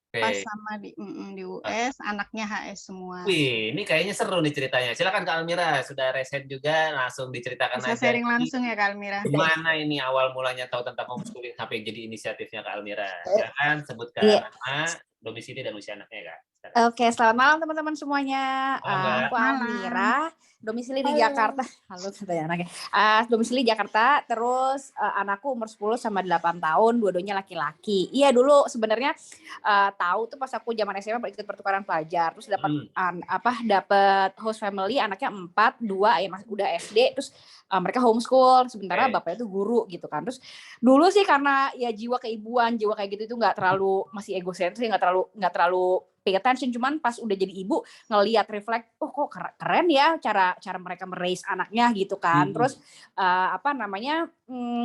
Pas sama di US, anaknya HS semua. Wih, ini kayaknya seru nih ceritanya. Silakan Kak Almira, sudah reset juga, langsung diceritakan aja. Bisa sharing langsung ya Kak Almira. Gimana ini awal mulanya tahu tentang homeschooling sampai jadi inisiatifnya Kak Almira? Silakan sebutkan nama, domisili dan usia anaknya Kak. Oke, selamat malam teman-teman semuanya. Aku Almira, domisili di Jakarta. Halo katanya anaknya. Domisili Jakarta, terus anakku umur 10 sama 8 tahun, dua-duanya laki-laki. Iya dulu sebenarnya tahu tuh pas aku zaman SMA ikut pertukaran pelajar, terus dapat host family, anaknya 4, 2 ya udah SD, terus mereka homeschool, sementara bapaknya itu guru gitu kan. Terus dulu sih karena ya jiwa keibuan, jiwa kayak gitu itu nggak terlalu, masih egosentris, nggak terlalu pay attention, cuman pas udah jadi ibu ngelihat reflect, oh kok keren ya cara mereka meraise anaknya gitu kan. Terus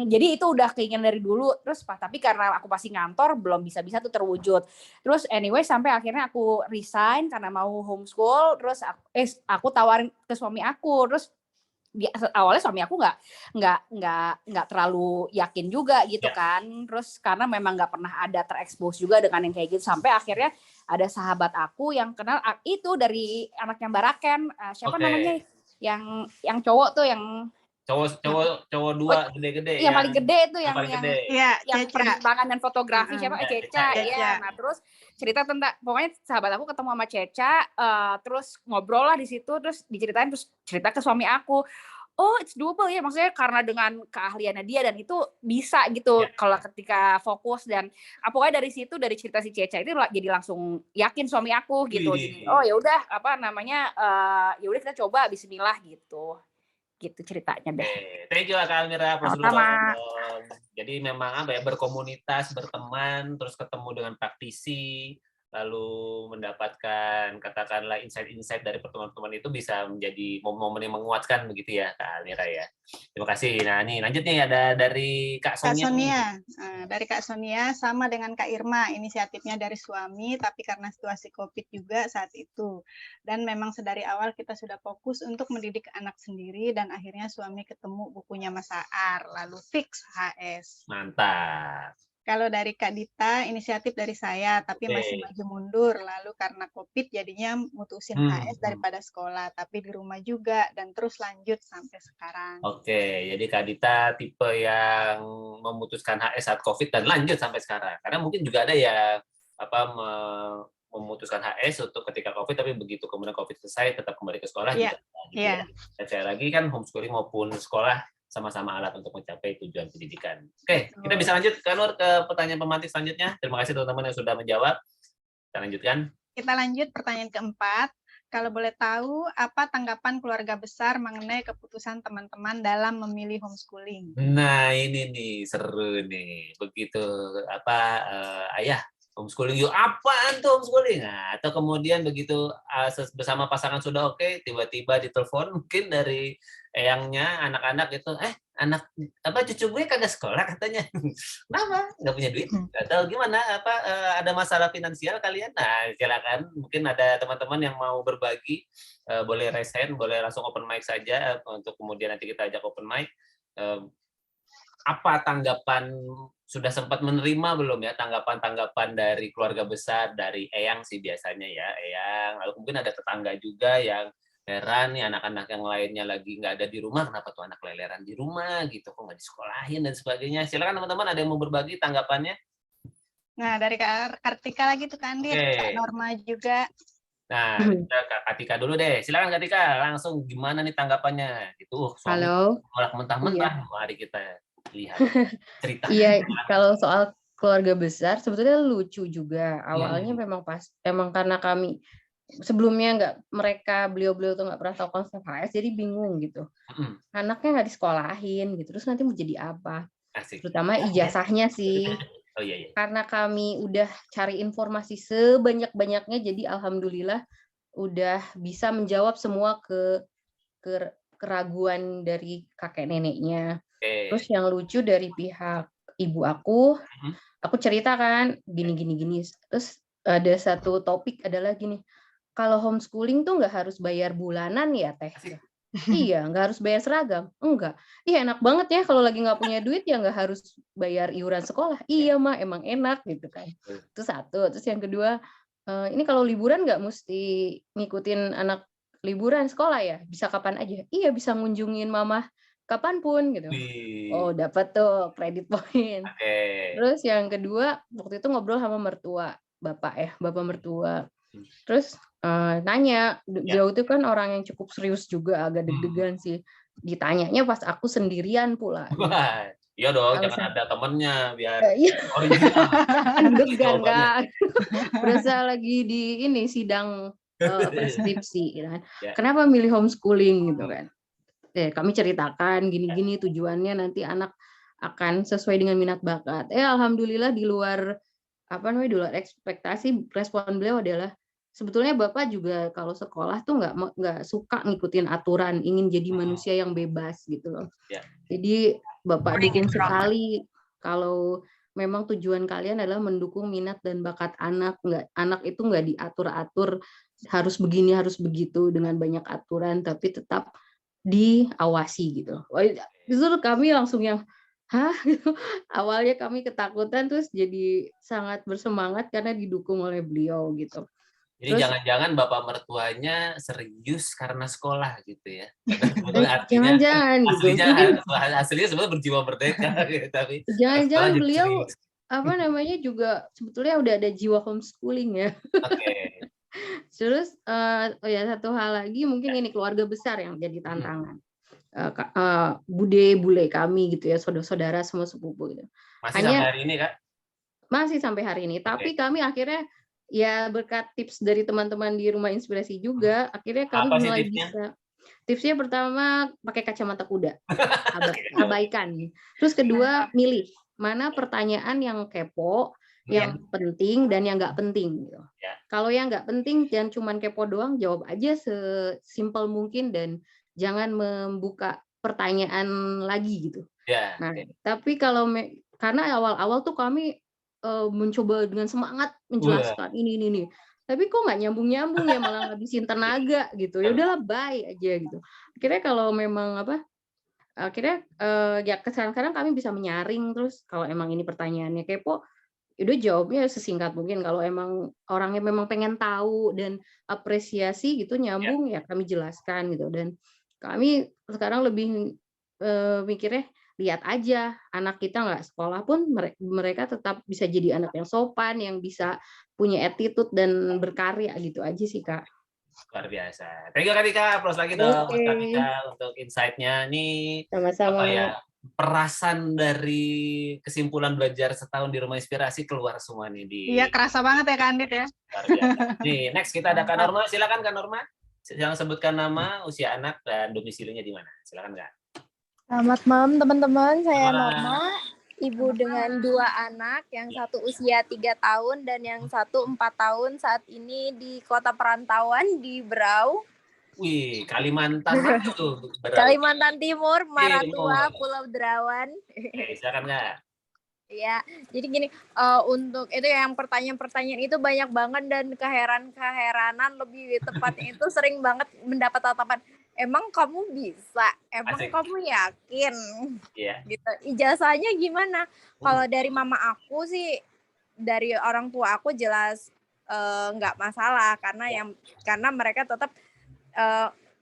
jadi itu udah keinginan dari dulu. Terus tapi karena aku pasti ngantor belum bisa tuh terwujud. Terus anyway sampai akhirnya aku resign karena mau homeschool. Terus aku tawarin ke suami aku. Terus awalnya suami aku nggak terlalu yakin juga gitu kan. Terus karena memang nggak pernah ada terekspos juga dengan yang kayak gitu, sampai akhirnya ada sahabat aku yang kenal itu dari anaknya Mbak Raken, siapa namanya yang cowok tuh, yang cowok 2 gede-gede yang paling gede itu yang penerbangan dan fotografi, siapa Ceca ya. Nah terus cerita tentang, pokoknya sahabat aku ketemu sama Ceca, terus ngobrol lah di situ, terus diceritain, terus cerita ke suami aku, oh it's doable ya, maksudnya karena dengan keahliannya dia dan itu bisa gitu kalau ketika fokus. Dan pokoknya dari situ, dari cerita si Ceca itu jadi langsung yakin suami aku gitu. Jadi, oh ya udah ya udah kita coba, bismillah gitu ceritanya deh. Thank you Kak Almira. Jadi memang berkomunitas, berteman, terus ketemu dengan praktisi, lalu mendapatkan katakanlah insight-insight dari pertemuan-pertemuan itu bisa menjadi momen yang menguatkan begitu ya Kak Almira ya. Terima kasih. Nah ini lanjut nih ada dari Kak Sonia. Dari Kak Sonia sama dengan Kak Irma, inisiatifnya dari suami tapi karena situasi COVID juga saat itu. Dan memang sedari awal kita sudah fokus untuk mendidik anak sendiri dan akhirnya suami ketemu bukunya Mas Aar lalu fix HS. Mantap. Kalau dari Kak Dita, inisiatif dari saya, tapi masih maju mundur. Lalu karena COVID jadinya mutusin HS daripada sekolah, tapi di rumah juga, dan terus lanjut sampai sekarang. Oke, jadi Kak Dita tipe yang memutuskan HS saat COVID dan lanjut sampai sekarang. Karena mungkin juga ada ya memutuskan HS untuk ketika COVID, tapi begitu kemudian COVID selesai tetap kembali ke sekolah. Dan saya lagi kan homeschooling maupun sekolah sama-sama alat untuk mencapai tujuan pendidikan. Oke, kita bisa lanjut ke pertanyaan pemantik selanjutnya. Terima kasih teman-teman yang sudah menjawab. Kita lanjutkan. Kita lanjut pertanyaan keempat. Kalau boleh tahu, apa tanggapan keluarga besar mengenai keputusan teman-teman dalam memilih homeschooling? Nah, ini nih seru nih. Begitu ayah homeschooling, yuk apaan tuh homeschooling? Nah, atau kemudian begitu bersama pasangan sudah oke, tiba-tiba ditelepon mungkin dari eyangnya anak-anak itu, cucu gue kagak sekolah katanya. Kenapa? Nggak punya duit? Atau gimana? Ada masalah finansial kalian? Nah, silakan. Mungkin ada teman-teman yang mau berbagi, boleh raise hand, boleh langsung open mic saja untuk kemudian nanti kita ajak open mic. Apa tanggapan, sudah sempat menerima belum ya tanggapan-tanggapan dari keluarga besar, dari eyang sih biasanya ya, eyang. Lalu mungkin ada tetangga juga yang heran nih, anak-anak yang lainnya lagi nggak ada di rumah, kenapa tuh anak leleran di rumah gitu, kok nggak disekolahin dan sebagainya. Silakan teman-teman, ada yang mau berbagi tanggapannya? Nah, dari Kak Kartika lagi tuh Kak Andi, Kak Norma juga. Nah, Kak Kartika dulu deh. Silakan Kak Kartika, langsung gimana nih tanggapannya? Itu Halo. Malah mentah-mentah, mari kita lihat cerita. Iya, kalau soal keluarga besar sebetulnya lucu juga. Awalnya memang karena kami sebelumnya beliau-beliau tuh nggak pernah tahu konsep HS, jadi bingung gitu. Anaknya nggak disekolahin gitu, terus nanti mau jadi apa? Asik. Terutama ijazahnya sih. Oh iya. Karena kami udah cari informasi sebanyak-banyaknya, jadi alhamdulillah udah bisa menjawab semua keraguan dari kakek neneknya. Terus yang lucu dari pihak ibu aku cerita kan gini. Terus ada satu topik adalah gini, kalau homeschooling tuh nggak harus bayar bulanan ya Teh? Iya, nggak harus bayar seragam. Enggak. Iya, enak banget ya kalau lagi nggak punya duit ya nggak harus bayar iuran sekolah. Iya mah, emang enak gitu kan. Itu satu. Terus yang kedua, ini kalau liburan nggak mesti ngikutin anak liburan sekolah ya? Bisa kapan aja? Iya, bisa ngunjungin mama kapanpun gitu. Oh, dapat tuh credit point. Terus yang kedua, waktu itu ngobrol sama mertua, bapak mertua. Terus nanya, dia itu kan orang yang cukup serius juga, agak deg-degan sih. Ditanyanya pas aku sendirian pula. Wah, iya dong, jangan ada temennya biar original. Deg-degan kan. Berasa lagi di ini sidang skripsi kan. Kenapa milih homeschooling gitu kan. Kami ceritakan gini-gini tujuannya nanti anak akan sesuai dengan minat bakat. Alhamdulillah di luar ekspektasi, respon beliau adalah sebetulnya Bapak juga kalau sekolah tuh nggak suka ngikutin aturan, ingin jadi manusia yang bebas gitu loh. Jadi Bapak dukung sekali kalau memang tujuan kalian adalah mendukung minat dan bakat anak. Anak itu nggak diatur-atur harus begini, harus begitu dengan banyak aturan, tapi tetap diawasi gitu. Justru kami langsung yang awalnya kami ketakutan, terus jadi sangat bersemangat karena didukung oleh beliau gitu. Jadi jangan-jangan bapak mertuanya serius karena sekolah gitu ya? Jangan-jangan gitu. Aslinya sebenarnya berjiwa merdeka gitu, tapi jangan-jangan beliau juga sebetulnya udah ada jiwa homeschooling ya. Oke. Terus satu hal lagi mungkin ini keluarga besar yang jadi tantangan. Bule kami gitu ya, saudara-saudara semua sepupu gitu. Masih sampai hari ini Kak? Masih sampai hari ini. Tapi kami akhirnya ya berkat tips dari teman-teman di Rumah Inspirasi juga, akhirnya kami mulai bisa. Tipsnya pertama pakai kacamata kuda, abaikan. Terus kedua milih mana pertanyaan yang kepo, yang penting dan yang nggak penting. Gitu. Kalau yang nggak penting jangan cuma kepo doang, jawab aja sesimpel mungkin dan jangan membuka pertanyaan lagi gitu. Nah, tapi karena awal-awal tuh kami mencoba dengan semangat menjelaskan ini. Tapi kok nggak nyambung ya, malah ngabisin tenaga gitu. Ya udahlah bye aja gitu. Akhirnya kalau memang ya sekarang kami bisa menyaring, terus kalau emang ini pertanyaannya kepo, udah jawabnya sesingkat mungkin. Kalau emang orangnya memang pengen tahu dan apresiasi gitu nyambung ya kami jelaskan gitu. Dan kami sekarang lebih mikirnya lihat aja anak kita nggak sekolah pun mereka tetap bisa jadi anak yang sopan, yang bisa punya attitude dan berkarya gitu aja sih Kak. Luar biasa. Thank you Kak Tika, plus lagi dong Kak Tika untuk insight-nya nih. Sama-sama. Perasan dari kesimpulan belajar setahun di Rumah Inspirasi keluar semua nih di. Iya, kerasa banget ya Kak Andit ya. Luar biasa. Nih, next kita ada Kak Norma. Silakan Kak Norma. Jangan sebutkan nama, usia anak dan domisilinya di mana. Silakan Kak. Selamat malam teman-teman, saya Norma, ibu dengan 2 anak, yang satu usia 3 tahun dan yang satu 4 tahun saat ini di kota perantauan di Berau. Wih, Kalimantan tuh. Kalimantan Timur, Maratua, Pulau Derawan. Silakan Kak. Ya, jadi gini, untuk itu yang pertanyaan-pertanyaan itu banyak banget dan keheranan lebih tepatnya itu sering banget mendapat tatapan. Emang kamu bisa? Emang kamu yakin? Gitu. Ijazahnya gimana? Kalau dari mama aku sih, dari orang tua aku jelas nggak masalah karena mereka tetap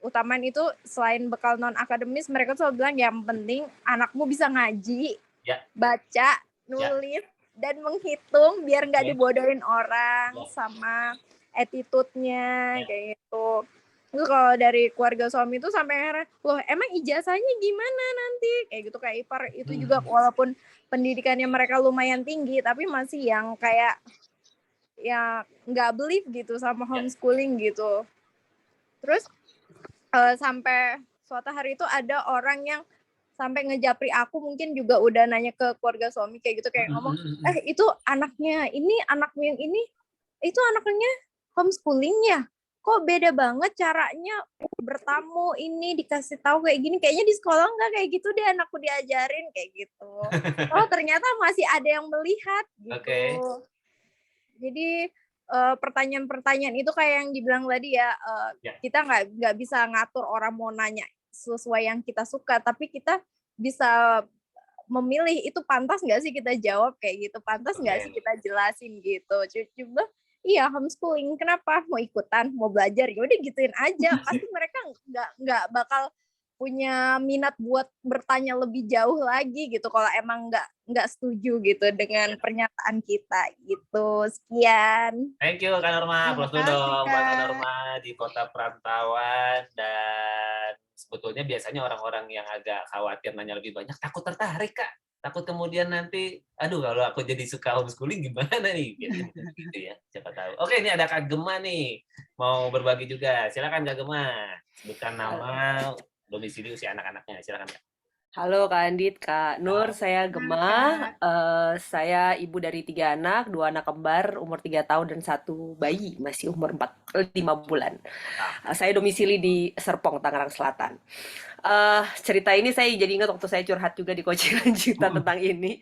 utamain itu selain bekal non akademis, mereka selalu bilang yang penting anakmu bisa ngaji, baca, nulis dan menghitung biar nggak dibodohin orang sama attitude-nya kayak gitu. Itu kalau dari keluarga suami itu sampai heran, loh emang ijazahnya gimana nanti? Kayak gitu, kayak ipar itu juga walaupun pendidikannya mereka lumayan tinggi, tapi masih yang kayak ya nggak believe gitu sama homeschooling gitu. Terus sampai suatu hari itu ada orang yang sampai ngejapri aku, mungkin juga udah nanya ke keluarga suami kayak gitu, kayak ngomong, itu anaknya ini, anaknya yang ini, itu anaknya homeschooling ya? Kok beda banget caranya bertamu ini, dikasih tahu kayak gini, kayaknya di sekolah nggak kayak gitu deh anakku diajarin kayak gitu. Oh ternyata masih ada yang melihat gitu. Okay. Jadi pertanyaan-pertanyaan itu kayak yang dibilang tadi ya, kita nggak bisa ngatur orang mau nanya sesuai yang kita suka, tapi kita bisa memilih itu pantas nggak sih kita jawab kayak gitu, pantas nggak sih kita jelasin gitu. Coba iya homeschooling, kenapa mau ikutan, mau belajar, ya udah gituin aja. Pasti mereka nggak bakal punya minat buat bertanya lebih jauh lagi gitu kalau emang nggak setuju gitu dengan pernyataan kita gitu. Sekian. Thank you Kak Norma, plus dulu dong buat Kak Norma di kota perantauan. Dan sebetulnya biasanya orang-orang yang agak khawatir nanya lebih banyak takut tertarik Kak. Takut kemudian nanti, aduh kalau aku jadi suka homeschooling gimana nih? Gitu ya, siapa tahu. Oke, ini ada Kak Gema nih, mau berbagi juga. Silakan Kak Gema, sebutkan nama, domisili, usia anak-anaknya. Silakan Kak. Halo Kak Andit, Kak Nur, saya Gema. Saya ibu dari 3 anak, 2 anak kembar, umur 3 tahun dan 1 bayi, masih umur 5 bulan. Saya domisili di Serpong, Tangerang Selatan. Cerita ini saya jadi ingat waktu saya curhat juga di Coaching Lanjutan tentang ini.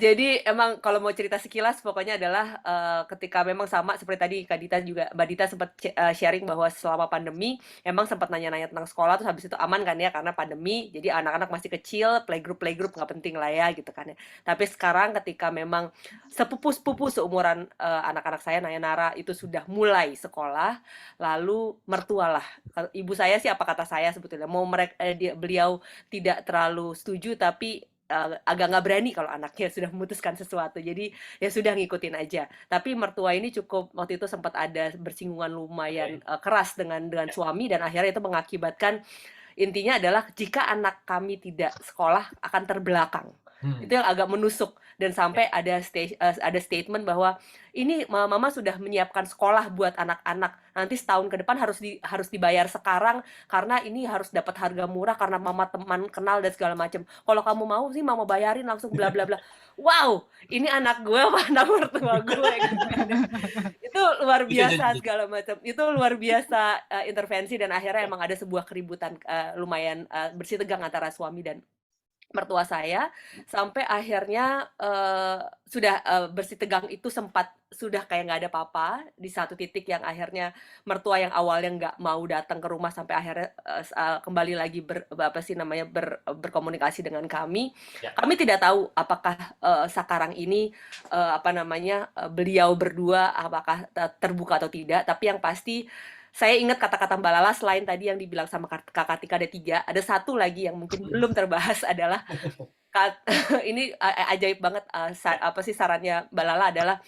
Jadi emang kalau mau cerita sekilas pokoknya adalah ketika memang sama seperti tadi Kak Dita juga, Mbak Dita sempat sharing bahwa selama pandemi emang sempat nanya-nanya tentang sekolah, terus habis itu aman kan ya karena pandemi, jadi anak-anak masih kecil, playgroup nggak penting lah ya gitu kan ya. Tapi sekarang ketika memang sepupu seumuran anak-anak saya, Nara itu sudah mulai sekolah, lalu mertua lah, ibu saya sih apa kata saya sebetulnya, mau beliau tidak terlalu setuju tapi agak nggak berani kalau anaknya sudah memutuskan sesuatu, jadi ya sudah ngikutin aja. Tapi mertua ini cukup waktu itu sempat ada bersinggungan lumayan keras dengan suami, dan akhirnya itu mengakibatkan intinya adalah jika anak kami tidak sekolah akan terbelakang. Itu yang agak menusuk, dan sampai ada statement bahwa ini mama sudah menyiapkan sekolah buat anak-anak, nanti setahun ke depan harus dibayar sekarang karena ini harus dapat harga murah karena mama teman kenal dan segala macam. Kalau kamu mau sih mama bayarin langsung bla bla bla. Wow, ini anak gue apa anak mertua gue gitu. Itu luar biasa segala macam. Itu luar biasa intervensi, dan akhirnya emang ada sebuah keributan lumayan bersitegang antara suami dan mertua saya, sampai akhirnya sudah bersitegang itu sempat sudah kayak nggak ada apa-apa di satu titik yang akhirnya mertua yang awalnya nggak mau datang ke rumah sampai akhirnya kembali lagi berkomunikasi dengan kami. Kami tidak tahu apakah sekarang ini beliau berdua apakah terbuka atau tidak, tapi yang pasti saya ingat kata-kata Mbak Lala, selain tadi yang dibilang sama Kakak Tika ada 3, ada satu lagi yang mungkin belum terbahas adalah ini ajaib banget, sarannya Mbak Lala adalah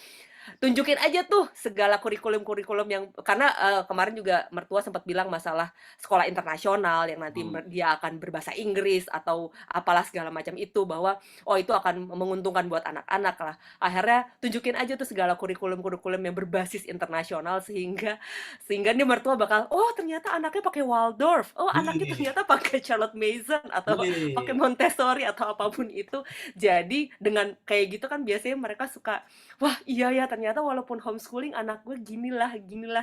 tunjukin aja tuh segala kurikulum yang, karena kemarin juga mertua sempat bilang masalah sekolah internasional yang nanti dia akan berbahasa Inggris atau apalah segala macam itu, bahwa itu akan menguntungkan buat anak-anak lah. Akhirnya tunjukin aja tuh segala kurikulum yang berbasis internasional, sehingga nih mertua bakal ternyata anaknya pakai Waldorf, anaknya ternyata pakai Charlotte Mason atau pakai Montessori atau apapun itu. Jadi dengan kayak gitu kan biasanya mereka suka, wah iya ya ternyata walaupun homeschooling anak gue ginilah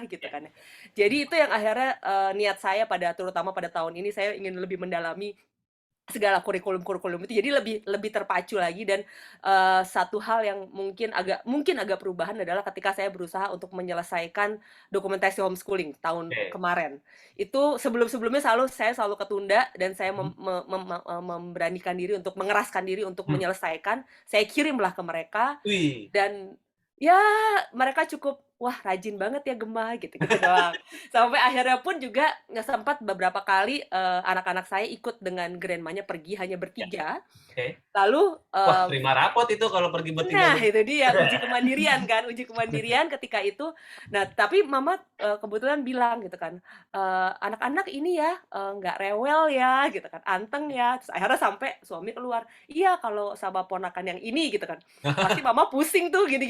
gitu kan. Jadi itu yang akhirnya niat saya terutama pada tahun ini, saya ingin lebih mendalami segala kurikulum itu, jadi lebih terpacu lagi. Dan satu hal yang mungkin agak perubahan adalah ketika saya berusaha untuk menyelesaikan dokumentasi homeschooling tahun kemarin. Itu sebelumnya saya selalu ketunda, dan saya memberanikan diri untuk mengeraskan diri untuk menyelesaikan. Saya kirimlah ke mereka. Dan ya mereka cukup, wah rajin banget ya Gema gitu doang. Sampai akhirnya pun juga nggak sempat beberapa kali anak-anak saya ikut dengan grandmanya pergi hanya bertiga. Lalu wah terima rapot itu kalau pergi bertiga. Nah itu dia uji kemandirian ketika itu. Nah tapi mama kebetulan bilang gitu kan, anak-anak ini ya nggak rewel ya gitu kan, anteng ya. Terus akhirnya sampai suami keluar, iya kalau sama ponakan yang ini gitu kan, pasti mama pusing tuh gini.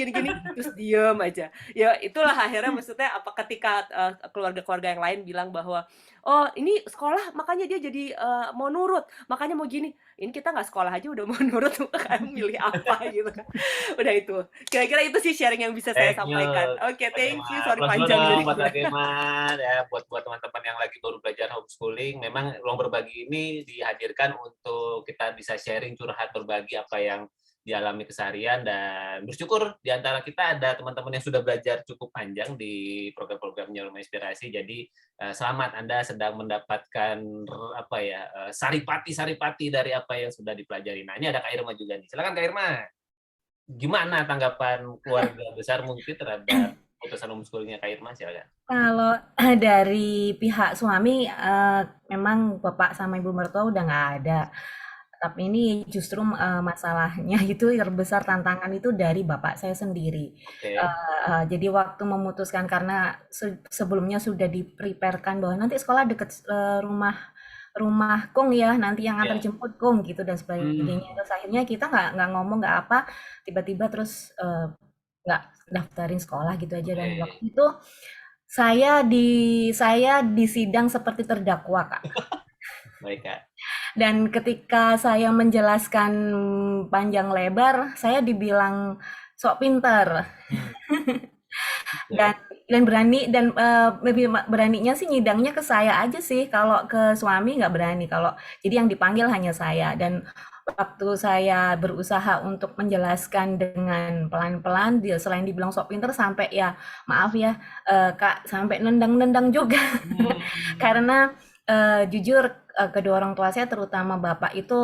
terus diem aja. Ya itulah akhirnya maksudnya apa ketika keluarga-keluarga yang lain bilang bahwa oh ini sekolah makanya dia jadi mau nurut, makanya mau gini. Ini kita nggak sekolah aja udah mau nurut, kamu milih apa gitu kan. Udah itu. Kira-kira itu sih sharing yang bisa saya sampaikan. Oke, thank you. Sorry panjang jadi. Buat teman-teman yang lagi baru belajar homeschooling, memang ruang berbagi ini dihadirkan untuk kita bisa sharing, curhat, berbagi apa yang dialami keseharian, dan bersyukur di antara kita ada teman-teman yang sudah belajar cukup panjang di program-programnya Rumah Inspirasi. Jadi selamat, Anda sedang mendapatkan saripati dari apa yang sudah dipelajari. Nah, ini ada Kak Irma juga nih. Silakan Kak Irma. Gimana tanggapan keluarga besar mungkin terhadap putusan homeschoolingnya Kak Irma? Silakan. Kalau dari pihak suami, memang bapak sama ibu mertua udah nggak ada. Tapi ini justru masalahnya itu terbesar, tantangan itu dari bapak saya sendiri. Okay. Jadi waktu memutuskan, karena sebelumnya sudah dipreparekan bahwa nanti sekolah dekat rumah Kong ya, nanti yang antar jemput Kong gitu dan sebagainya. Terus akhirnya kita nggak ngomong nggak apa, tiba-tiba terus nggak daftarin sekolah gitu aja. Dan waktu itu saya di sidang seperti terdakwa, Kak. Baik, Kak. Dan ketika saya menjelaskan panjang lebar, saya dibilang sok pinter. dan berani, dan lebih beraninya sih nyidangnya ke saya aja sih. Kalau ke suami nggak berani. Jadi yang dipanggil hanya saya. Dan waktu saya berusaha untuk menjelaskan dengan pelan-pelan, selain dibilang sok pinter, sampai ya maaf ya Kak, sampai nendang-nendang juga. Karena jujur kedua orang tua saya, terutama bapak itu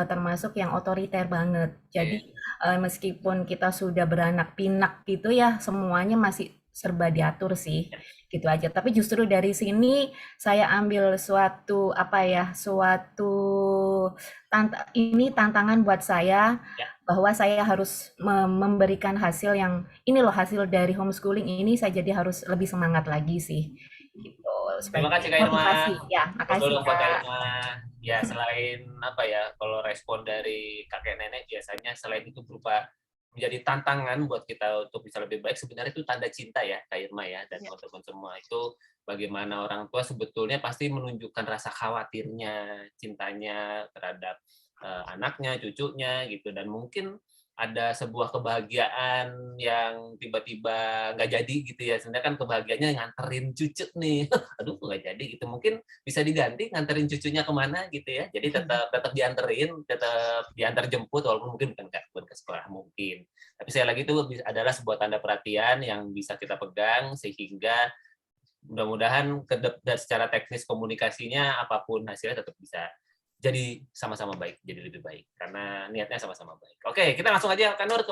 termasuk yang otoriter banget. Jadi meskipun kita sudah beranak pinak gitu ya, semuanya masih serba diatur sih, gitu aja. Tapi justru dari sini saya ambil suatu tantangan buat saya, bahwa saya harus memberikan hasil yang ini loh, hasil dari homeschooling ini, saya jadi harus lebih semangat lagi sih. Gitu. Terima kasih Kak Irma. Ya, makasih Kak. Ya, selain kalau respon dari kakek nenek biasanya selain itu berupa menjadi tantangan buat kita untuk bisa lebih baik, sebenarnya itu tanda cinta ya Kak Irma ya, dan teman-teman semua itu bagaimana orang tua sebetulnya pasti menunjukkan rasa khawatirnya, cintanya terhadap anaknya, cucunya gitu, dan mungkin ada sebuah kebahagiaan yang tiba-tiba nggak jadi gitu ya. Sebenarnya kan kebahagiaannya nganterin cucu nih, aduh nggak jadi gitu. Mungkin bisa diganti nganterin cucunya kemana gitu ya. Jadi tetap dianterin, tetap diantar jemput, walaupun mungkin bukan ke sekolah mungkin. Tapi saya lagi itu adalah sebuah tanda perhatian yang bisa kita pegang, sehingga mudah-mudahan secara teknis komunikasinya apapun hasilnya tetap bisa jadi sama-sama baik, jadi lebih baik, karena niatnya sama-sama baik. Oke, kita langsung aja Kak Nur ke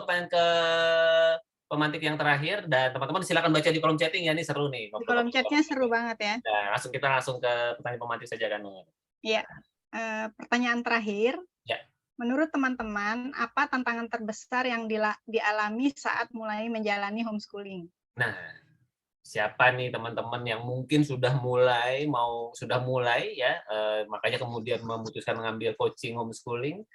pemantik yang terakhir, dan teman-teman silakan baca di kolom chatting ya, ini seru nih. Di kolom chatnya seru banget ya. Nah, kita langsung ke pertanyaan pemantik saja Kak Nur. Iya, pertanyaan terakhir. Ya. Menurut teman-teman, apa tantangan terbesar yang dialami saat mulai menjalani homeschooling? Nah, siapa nih teman-teman yang mungkin sudah mulai ya, makanya kemudian memutuskan mengambil coaching homeschooling,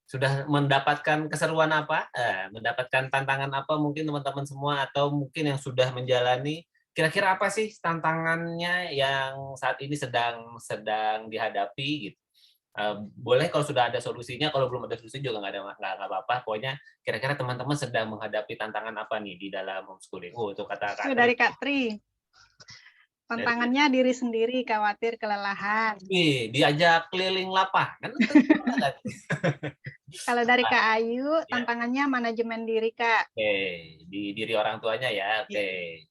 sudah mendapatkan keseruan apa, mendapatkan tantangan apa mungkin teman-teman semua, atau mungkin yang sudah menjalani, kira-kira apa sih tantangannya yang saat ini sedang dihadapi gitu. Boleh kalau sudah ada solusinya, kalau belum ada solusi juga nggak apa-apa. Pokoknya kira-kira teman-teman sedang menghadapi tantangan apa nih di dalam homeschooling? Itu kata Kak Tri. Dari Kak Tri. Tantangannya diri sendiri, khawatir kelelahan. Diajak keliling lapangan. Kalau dari Kak Ayu, tantangannya manajemen diri, Kak. Oke, di diri orang tuanya ya. Oke.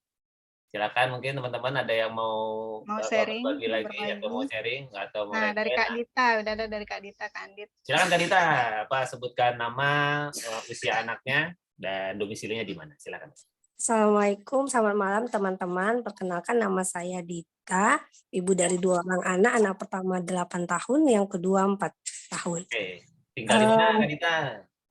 Silakan, mungkin teman-teman ada yang mau sharing, berbagi lagi atau mau sharing atau mau dari Kak Dita, udah ada dari Kak Dita, Kak Andit. Silakan Kak Dita, sebutkan nama, usia anaknya, dan domisilinya di mana. Silakan. Assalamualaikum, selamat malam teman-teman. Perkenalkan, nama saya Dita, ibu dari 2 orang anak. Anak pertama 8 tahun, yang kedua 4 tahun. Oke, tinggal di mana Kak Dita?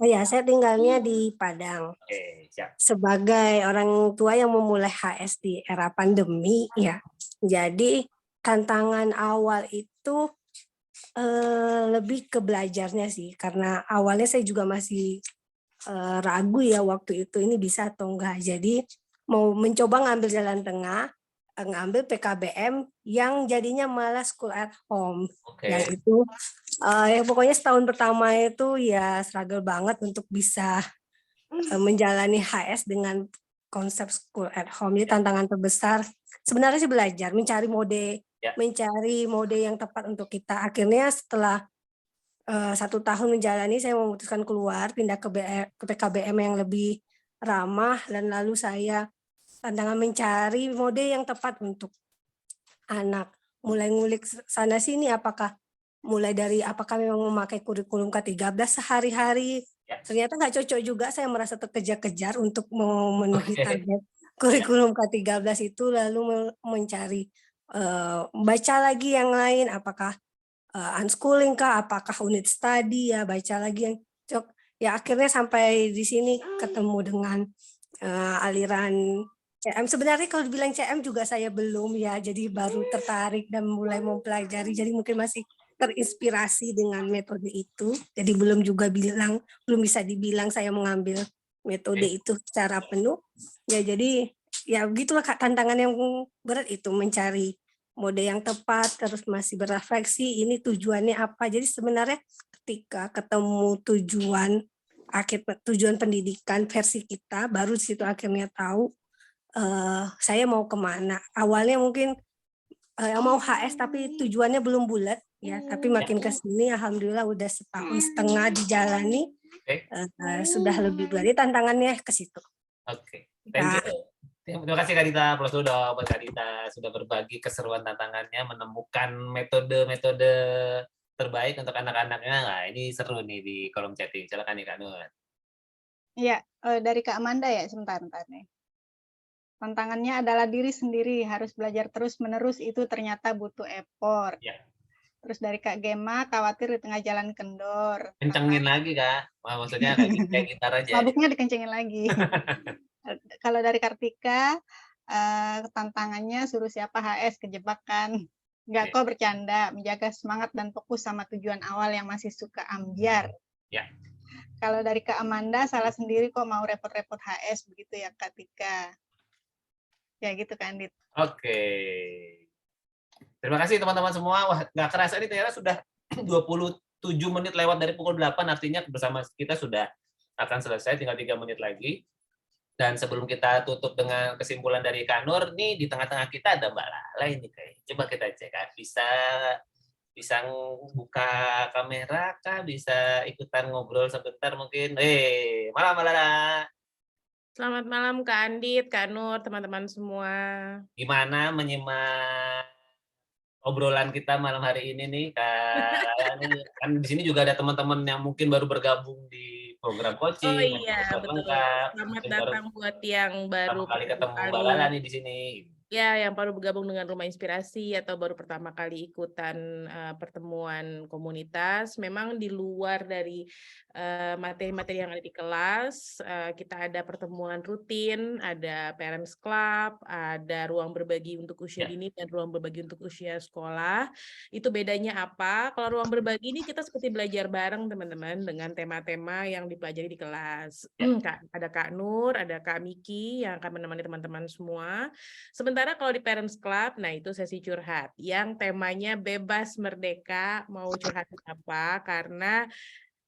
Oh ya, saya tinggalnya di Padang. Oke, siap. Sebagai orang tua yang memulai HS di era pandemi, ya. Jadi tantangan awal itu lebih ke belajarnya sih, karena awalnya saya juga masih ragu ya waktu itu ini bisa atau enggak. Jadi mau mencoba ngambil jalan tengah, ngambil PKBM yang jadinya malah school at home. Yang itu ya pokoknya setahun pertama itu ya struggle banget untuk bisa menjalani HS dengan konsep school at home. Jadi tantangan terbesar sebenarnya sih belajar, mencari mode yang tepat untuk kita. Akhirnya setelah 1 tahun menjalani, saya memutuskan keluar, pindah ke PKBM yang lebih ramah, dan lalu saya tantangan mencari mode yang tepat untuk anak. Mulai ngulik sana sini, apakah memang memakai kurikulum K13 sehari-hari. Ternyata nggak cocok juga, saya merasa terkejar-kejar untuk memenuhi target kurikulum K13 itu, lalu mencari baca lagi yang lain, apakah unschooling kah, apakah unit study, ya baca lagi yang cocok. Ya akhirnya sampai di sini ketemu dengan aliran CM. Sebenarnya kalau dibilang CM juga saya belum ya, jadi baru tertarik dan mulai mempelajari, jadi mungkin masih terinspirasi dengan metode itu. Jadi belum bisa dibilang saya mengambil metode itu secara penuh. Ya jadi ya begitulah tantangan yang berat itu, mencari mode yang tepat, terus masih berefleksi ini tujuannya apa. Jadi sebenarnya ketika ketemu tujuan pendidikan versi kita, baru di situ akhirnya tahu saya mau kemana. Awalnya mungkin mau HS tapi tujuannya belum bulat ya, tapi makin ke sini alhamdulillah udah 1,5 tahun dijalani, sudah lebih bulat. Tantangannya ke situ. Oke. Thank you. Terima kasih Kak Dita, plus udah buat Kak Dita sudah berbagi keseruan tantangannya menemukan metode-metode terbaik untuk anak-anaknya. Nah, ini seru nih di kolom chatting. Silakan nih Kak Nur. Iya, dari Kak Amanda ya, sebentar nih. Tantangannya adalah diri sendiri, harus belajar terus-menerus, itu ternyata butuh effort. Ya. Terus dari Kak Gema, khawatir di tengah jalan kendor. Kencengin lagi Kak, maksudnya kayak gitar aja. Mabuknya dikencengin lagi. Kalau dari Kartika, tantangannya suruh siapa HS, kejebak kan. Nggak kok bercanda, menjaga semangat dan fokus sama tujuan awal yang masih suka ambiar. Ya. Kalau dari Kak Amanda, salah sendiri kok mau repot-repot HS, begitu ya Kak Tika. Ya gitu kan, Dit. Oke. Terima kasih teman-teman semua. Wah, nggak kerasa ini ternyata sudah 27 menit lewat dari pukul 8, artinya bersama kita sudah akan selesai, tinggal 3 menit lagi. Dan sebelum kita tutup dengan kesimpulan dari Kak Nur, nih di tengah-tengah kita ada Mbak Lala ini kayak. Coba kita cek, Kak. Bisa buka kamera kah? Bisa ikutan ngobrol sebentar mungkin? Malam Mbak Lala. Selamat malam Kak Andit, Kak Nur, teman-teman semua. Gimana menyimak obrolan kita malam hari ini nih, Kak? Kan di sini juga ada teman-teman yang mungkin baru bergabung di program coaching. Oh iya, betul. Selamat datang buat yang baru kali ketemu Mbak Lala nih di sini. Ya, yang baru bergabung dengan Rumah Inspirasi atau baru pertama kali ikutan pertemuan komunitas. Memang di luar dari materi-materi yang ada di kelas, kita ada pertemuan rutin, ada Parents Club, ada ruang berbagi untuk usia dini dan ruang berbagi untuk usia sekolah. Itu bedanya apa? Kalau ruang berbagi ini kita seperti belajar bareng teman-teman dengan tema-tema yang dipelajari di kelas. Ada Kak Nur, ada Kak Miki yang akan menemani teman-teman semua. Sementara kalau di Parents Club, nah itu sesi curhat yang temanya bebas merdeka, mau curhat apa, karena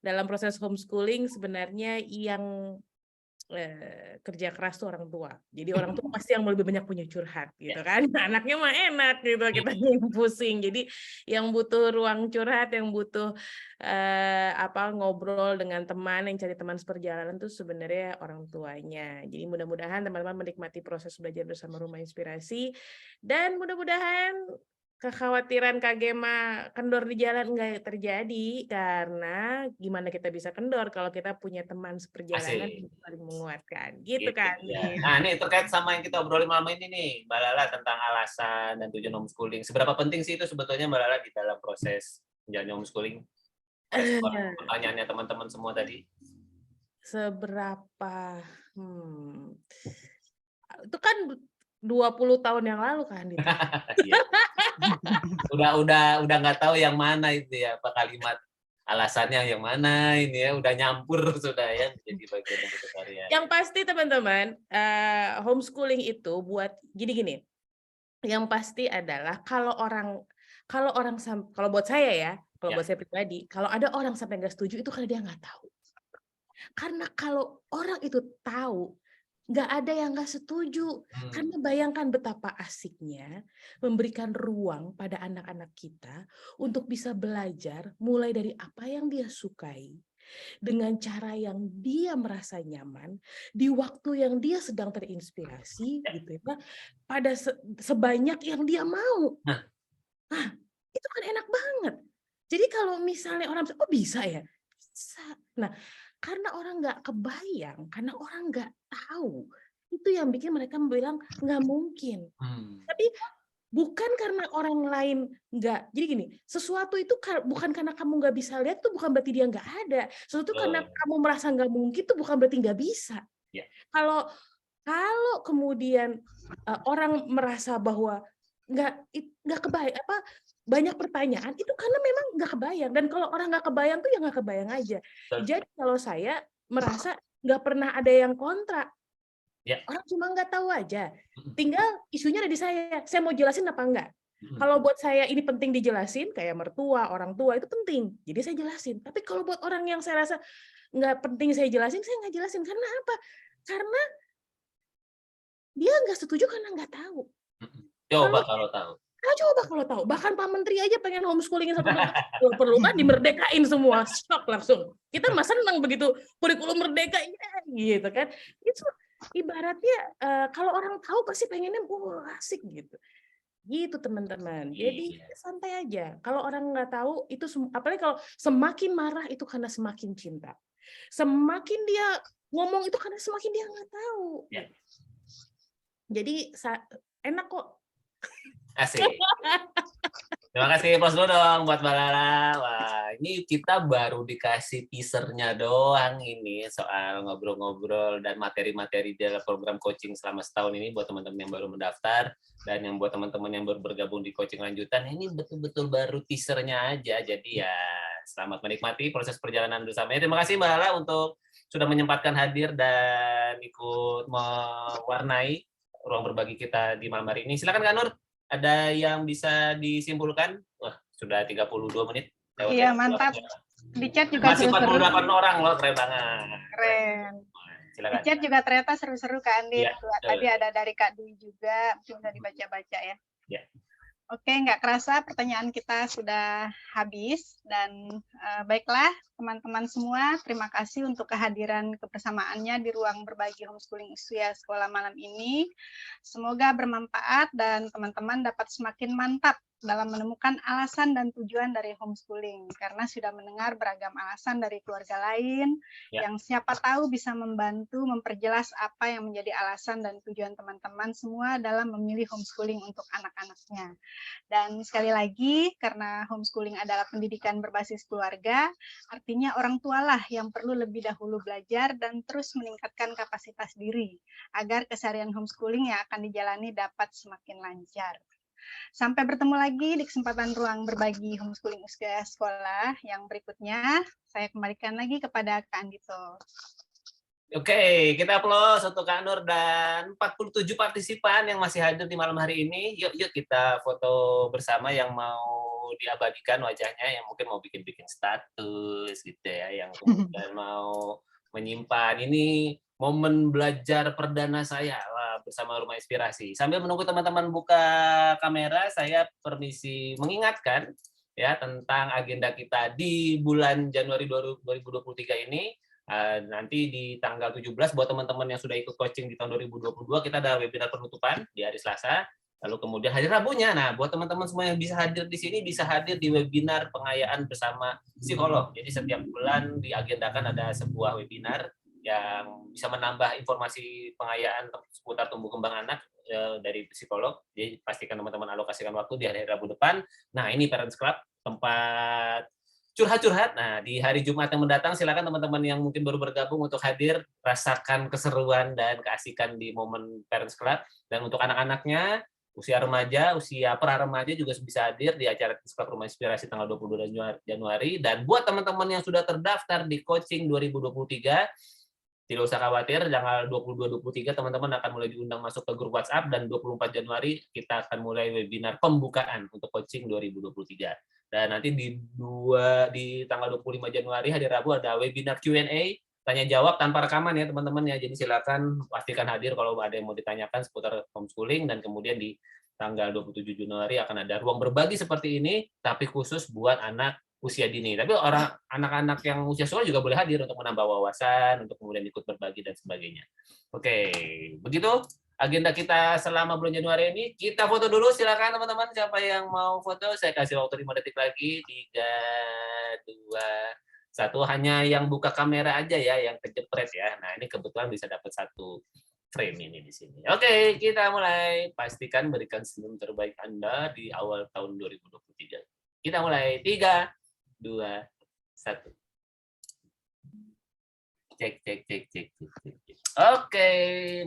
dalam proses homeschooling sebenarnya yang kerja keras tuh orang tua. Jadi orang tua pasti yang lebih banyak punya curhat gitu kan. Anaknya mah enak gitu, kita yang pusing. Jadi yang butuh ruang curhat, yang butuh ngobrol dengan teman, yang cari teman seperjalanan tuh sebenarnya orang tuanya. Jadi mudah-mudahan teman-teman menikmati proses belajar bersama Rumah Inspirasi, dan mudah-mudahan kekhawatiran Kak Gema kendor di jalan nggak terjadi, karena gimana kita bisa kendor kalau kita punya teman seperjalanan yang saling menguatkan, gitu kan? Ya. Nah, ini terkait sama yang kita obrolin malam ini nih, Mbak Lala, tentang alasan dan tujuan homeschooling. Seberapa penting sih itu sebetulnya Mbak Lala di dalam proses menjalani homeschooling? Pertanyaannya teman-teman semua tadi. Seberapa? Itu kan 20 tahun yang lalu kan, Dita. Udah nggak tahu yang mana itu ya, apa kalimat alasannya yang mana ini ya, udah nyampur sudah ya jadi bagian dari keseharian. Yang pasti teman-teman, homeschooling itu buat gini-gini. Yang pasti adalah kalau buat saya ya, kalau buat saya pribadi, kalau ada orang sampai nggak setuju itu karena dia nggak tahu. Karena kalau orang itu tahu, nggak ada yang nggak setuju. Karena bayangkan betapa asiknya memberikan ruang pada anak-anak kita untuk bisa belajar mulai dari apa yang dia sukai, dengan cara yang dia merasa nyaman, di waktu yang dia sedang terinspirasi, gitu ya, pada sebanyak yang dia mau. Nah, itu kan enak banget. Jadi kalau misalnya orang oh bisa ya? Bisa. Nah, karena orang nggak kebayang, karena orang nggak tahu, itu yang bikin mereka bilang nggak mungkin. Tapi bukan karena orang lain nggak. Jadi gini, sesuatu itu bukan karena kamu nggak bisa lihat, itu bukan berarti dia nggak ada. Sesuatu karena kamu merasa nggak mungkin, itu bukan berarti nggak bisa. Kalau kemudian orang merasa bahwa nggak kebayang banyak pertanyaan, itu karena memang nggak kebayang. Dan kalau orang nggak kebayang tuh ya nggak kebayang aja. Jadi kalau saya merasa nggak pernah ada yang kontra. Orang cuma nggak tahu aja. Tinggal isunya ada di saya mau jelasin apa enggak. Kalau buat saya ini penting dijelasin, kayak mertua, orang tua itu penting. Jadi saya jelasin. Tapi kalau buat orang yang saya rasa nggak penting saya jelasin, saya nggak jelasin. Karena apa? Karena dia nggak setuju karena nggak tahu. Coba kalau tahu. Bahkan Pak Menteri aja pengen homeschoolingin 1 tahun. Perlu kan dimerdekain semua. Shock langsung. Kita mah senang begitu kurikulum merdeka gitu kan. Itu ibaratnya kalau orang tahu pasti pengennya asik gitu. Gitu teman-teman. Jadi santai aja. Kalau orang nggak tahu itu apalagi kalau semakin marah itu karena semakin cinta. Semakin dia ngomong itu karena semakin dia nggak tahu. Jadi enak kok. Asik. Terima kasih Pros dong buat Mbak Lala. Wah, ini kita baru dikasih teasernya doang ini soal ngobrol-ngobrol dan materi-materi dalam program coaching selama setahun ini buat teman-teman yang baru mendaftar dan yang buat teman-teman yang baru bergabung di coaching lanjutan. Ini betul-betul baru teasernya aja. Jadi ya selamat menikmati proses perjalanan bersamanya. Terima kasih Mbak Lala untuk sudah menyempatkan hadir dan ikut mewarnai ruang berbagi kita di malam hari ini. Silakan Kak Nur. Ada yang bisa disimpulkan? Wah, sudah 32 menit. Iya, mantap. Di chat juga masih seru-seru. 48 orang loh, keren banget. Keren. Silakan. Di chat juga ternyata seru-seru Kak Andi. Ya, tadi ada dari Kak Dwi juga, sudah dibaca-baca ya. Ya. Oke, nggak kerasa pertanyaan kita sudah habis dan baiklah teman-teman semua, terima kasih untuk kehadiran kebersamaannya di ruang berbagi homeschooling usia sekolah malam ini. Semoga bermanfaat dan teman-teman dapat semakin mantap dalam menemukan alasan dan tujuan dari homeschooling karena sudah mendengar beragam alasan dari keluarga lain yang siapa tahu bisa membantu memperjelas apa yang menjadi alasan dan tujuan teman-teman semua dalam memilih homeschooling untuk anak-anaknya. Dan sekali lagi karena homeschooling adalah pendidikan berbasis keluarga, artinya orang tualah yang perlu lebih dahulu belajar dan terus meningkatkan kapasitas diri agar keseharian homeschooling yang akan dijalani dapat semakin lancar. Sampai bertemu lagi di kesempatan ruang berbagi homeschooling usia sekolah yang berikutnya. Saya kembalikan lagi kepada Kak Andito. Oke, kita aplaus untuk Kak Nur dan 47 partisipan yang masih hadir di malam hari ini. Yuk kita foto bersama yang mau diabadikan wajahnya, yang mungkin mau bikin-bikin status gitu ya, yang kemudian mau menyimpan. Ini momen belajar perdana saya bersama Rumah Inspirasi. Sambil menunggu teman-teman buka kamera, saya permisi mengingatkan ya tentang agenda kita di bulan Januari 2023 ini. Nanti di tanggal 17 buat teman-teman yang sudah ikut coaching di tahun 2022 kita ada webinar penutupan di hari Selasa. Lalu kemudian hari Rabunya. Nah, buat teman-teman semua yang bisa hadir di sini bisa hadir di webinar pengayaan bersama psikolog. Jadi setiap bulan diagendakan ada sebuah webinar yang bisa menambah informasi pengayaan seputar tumbuh kembang anak dari psikolog. Jadi pastikan teman-teman alokasikan waktu di hari Rabu depan. Nah, ini Parents Club, tempat curhat-curhat. Nah, di hari Jumat yang mendatang silakan teman-teman yang mungkin baru bergabung untuk hadir, rasakan keseruan dan keasikan di momen Parents Club. Dan untuk anak-anaknya, usia remaja, usia pra-remaja juga bisa hadir di acara Diskop Rumah Inspirasi tanggal 22 Januari. Dan buat teman-teman yang sudah terdaftar di coaching 2023, tidak usah khawatir, tanggal 22-23 teman-teman akan mulai diundang masuk ke grup WhatsApp, dan 24 Januari kita akan mulai webinar pembukaan untuk coaching 2023. Dan nanti di tanggal 25 Januari hari Rabu ada webinar Q&A, tanya jawab tanpa rekaman ya teman-teman ya. Jadi silakan pastikan hadir kalau ada yang mau ditanyakan seputar homeschooling. Dan kemudian di tanggal 27 Januari akan ada ruang berbagi seperti ini, tapi khusus buat anak usia dini. Tapi anak-anak yang usia sekolah juga boleh hadir untuk menambah wawasan, untuk kemudian ikut berbagi dan sebagainya. Oke, begitu agenda kita selama bulan Januari ini. Kita foto dulu, silakan teman-teman. Siapa yang mau foto, saya kasih waktu 5 detik lagi. 3, 2, 1. Hanya yang buka kamera aja ya, yang kejepret ya. Nah, ini kebetulan bisa dapat 1 frame ini di sini. Oke, kita mulai. Pastikan berikan senyum terbaik Anda di awal tahun 2023. Kita mulai. 3, 2, 1. Cek. Oke,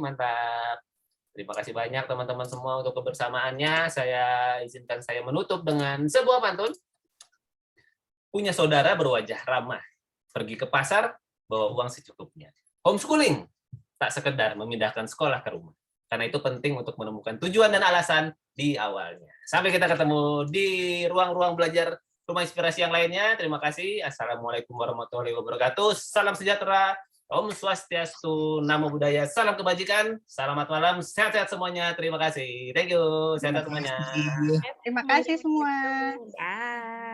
mantap. Terima kasih banyak teman-teman semua untuk kebersamaannya. Izinkan saya menutup dengan sebuah pantun. Punya saudara berwajah ramah, pergi ke pasar, bawa uang secukupnya. Homeschooling, tak sekedar memindahkan sekolah ke rumah. Karena itu penting untuk menemukan tujuan dan alasan di awalnya. Sampai kita ketemu di ruang-ruang belajar Rumah Inspirasi yang lainnya. Terima kasih. Assalamualaikum warahmatullahi wabarakatuh. Salam sejahtera. Om Swastiastu, Namo Buddhaya, salam kebajikan, selamat malam, sehat-sehat semuanya. Terima kasih. Thank you. Sehat-sehat semuanya. Terima kasih semua. Bye.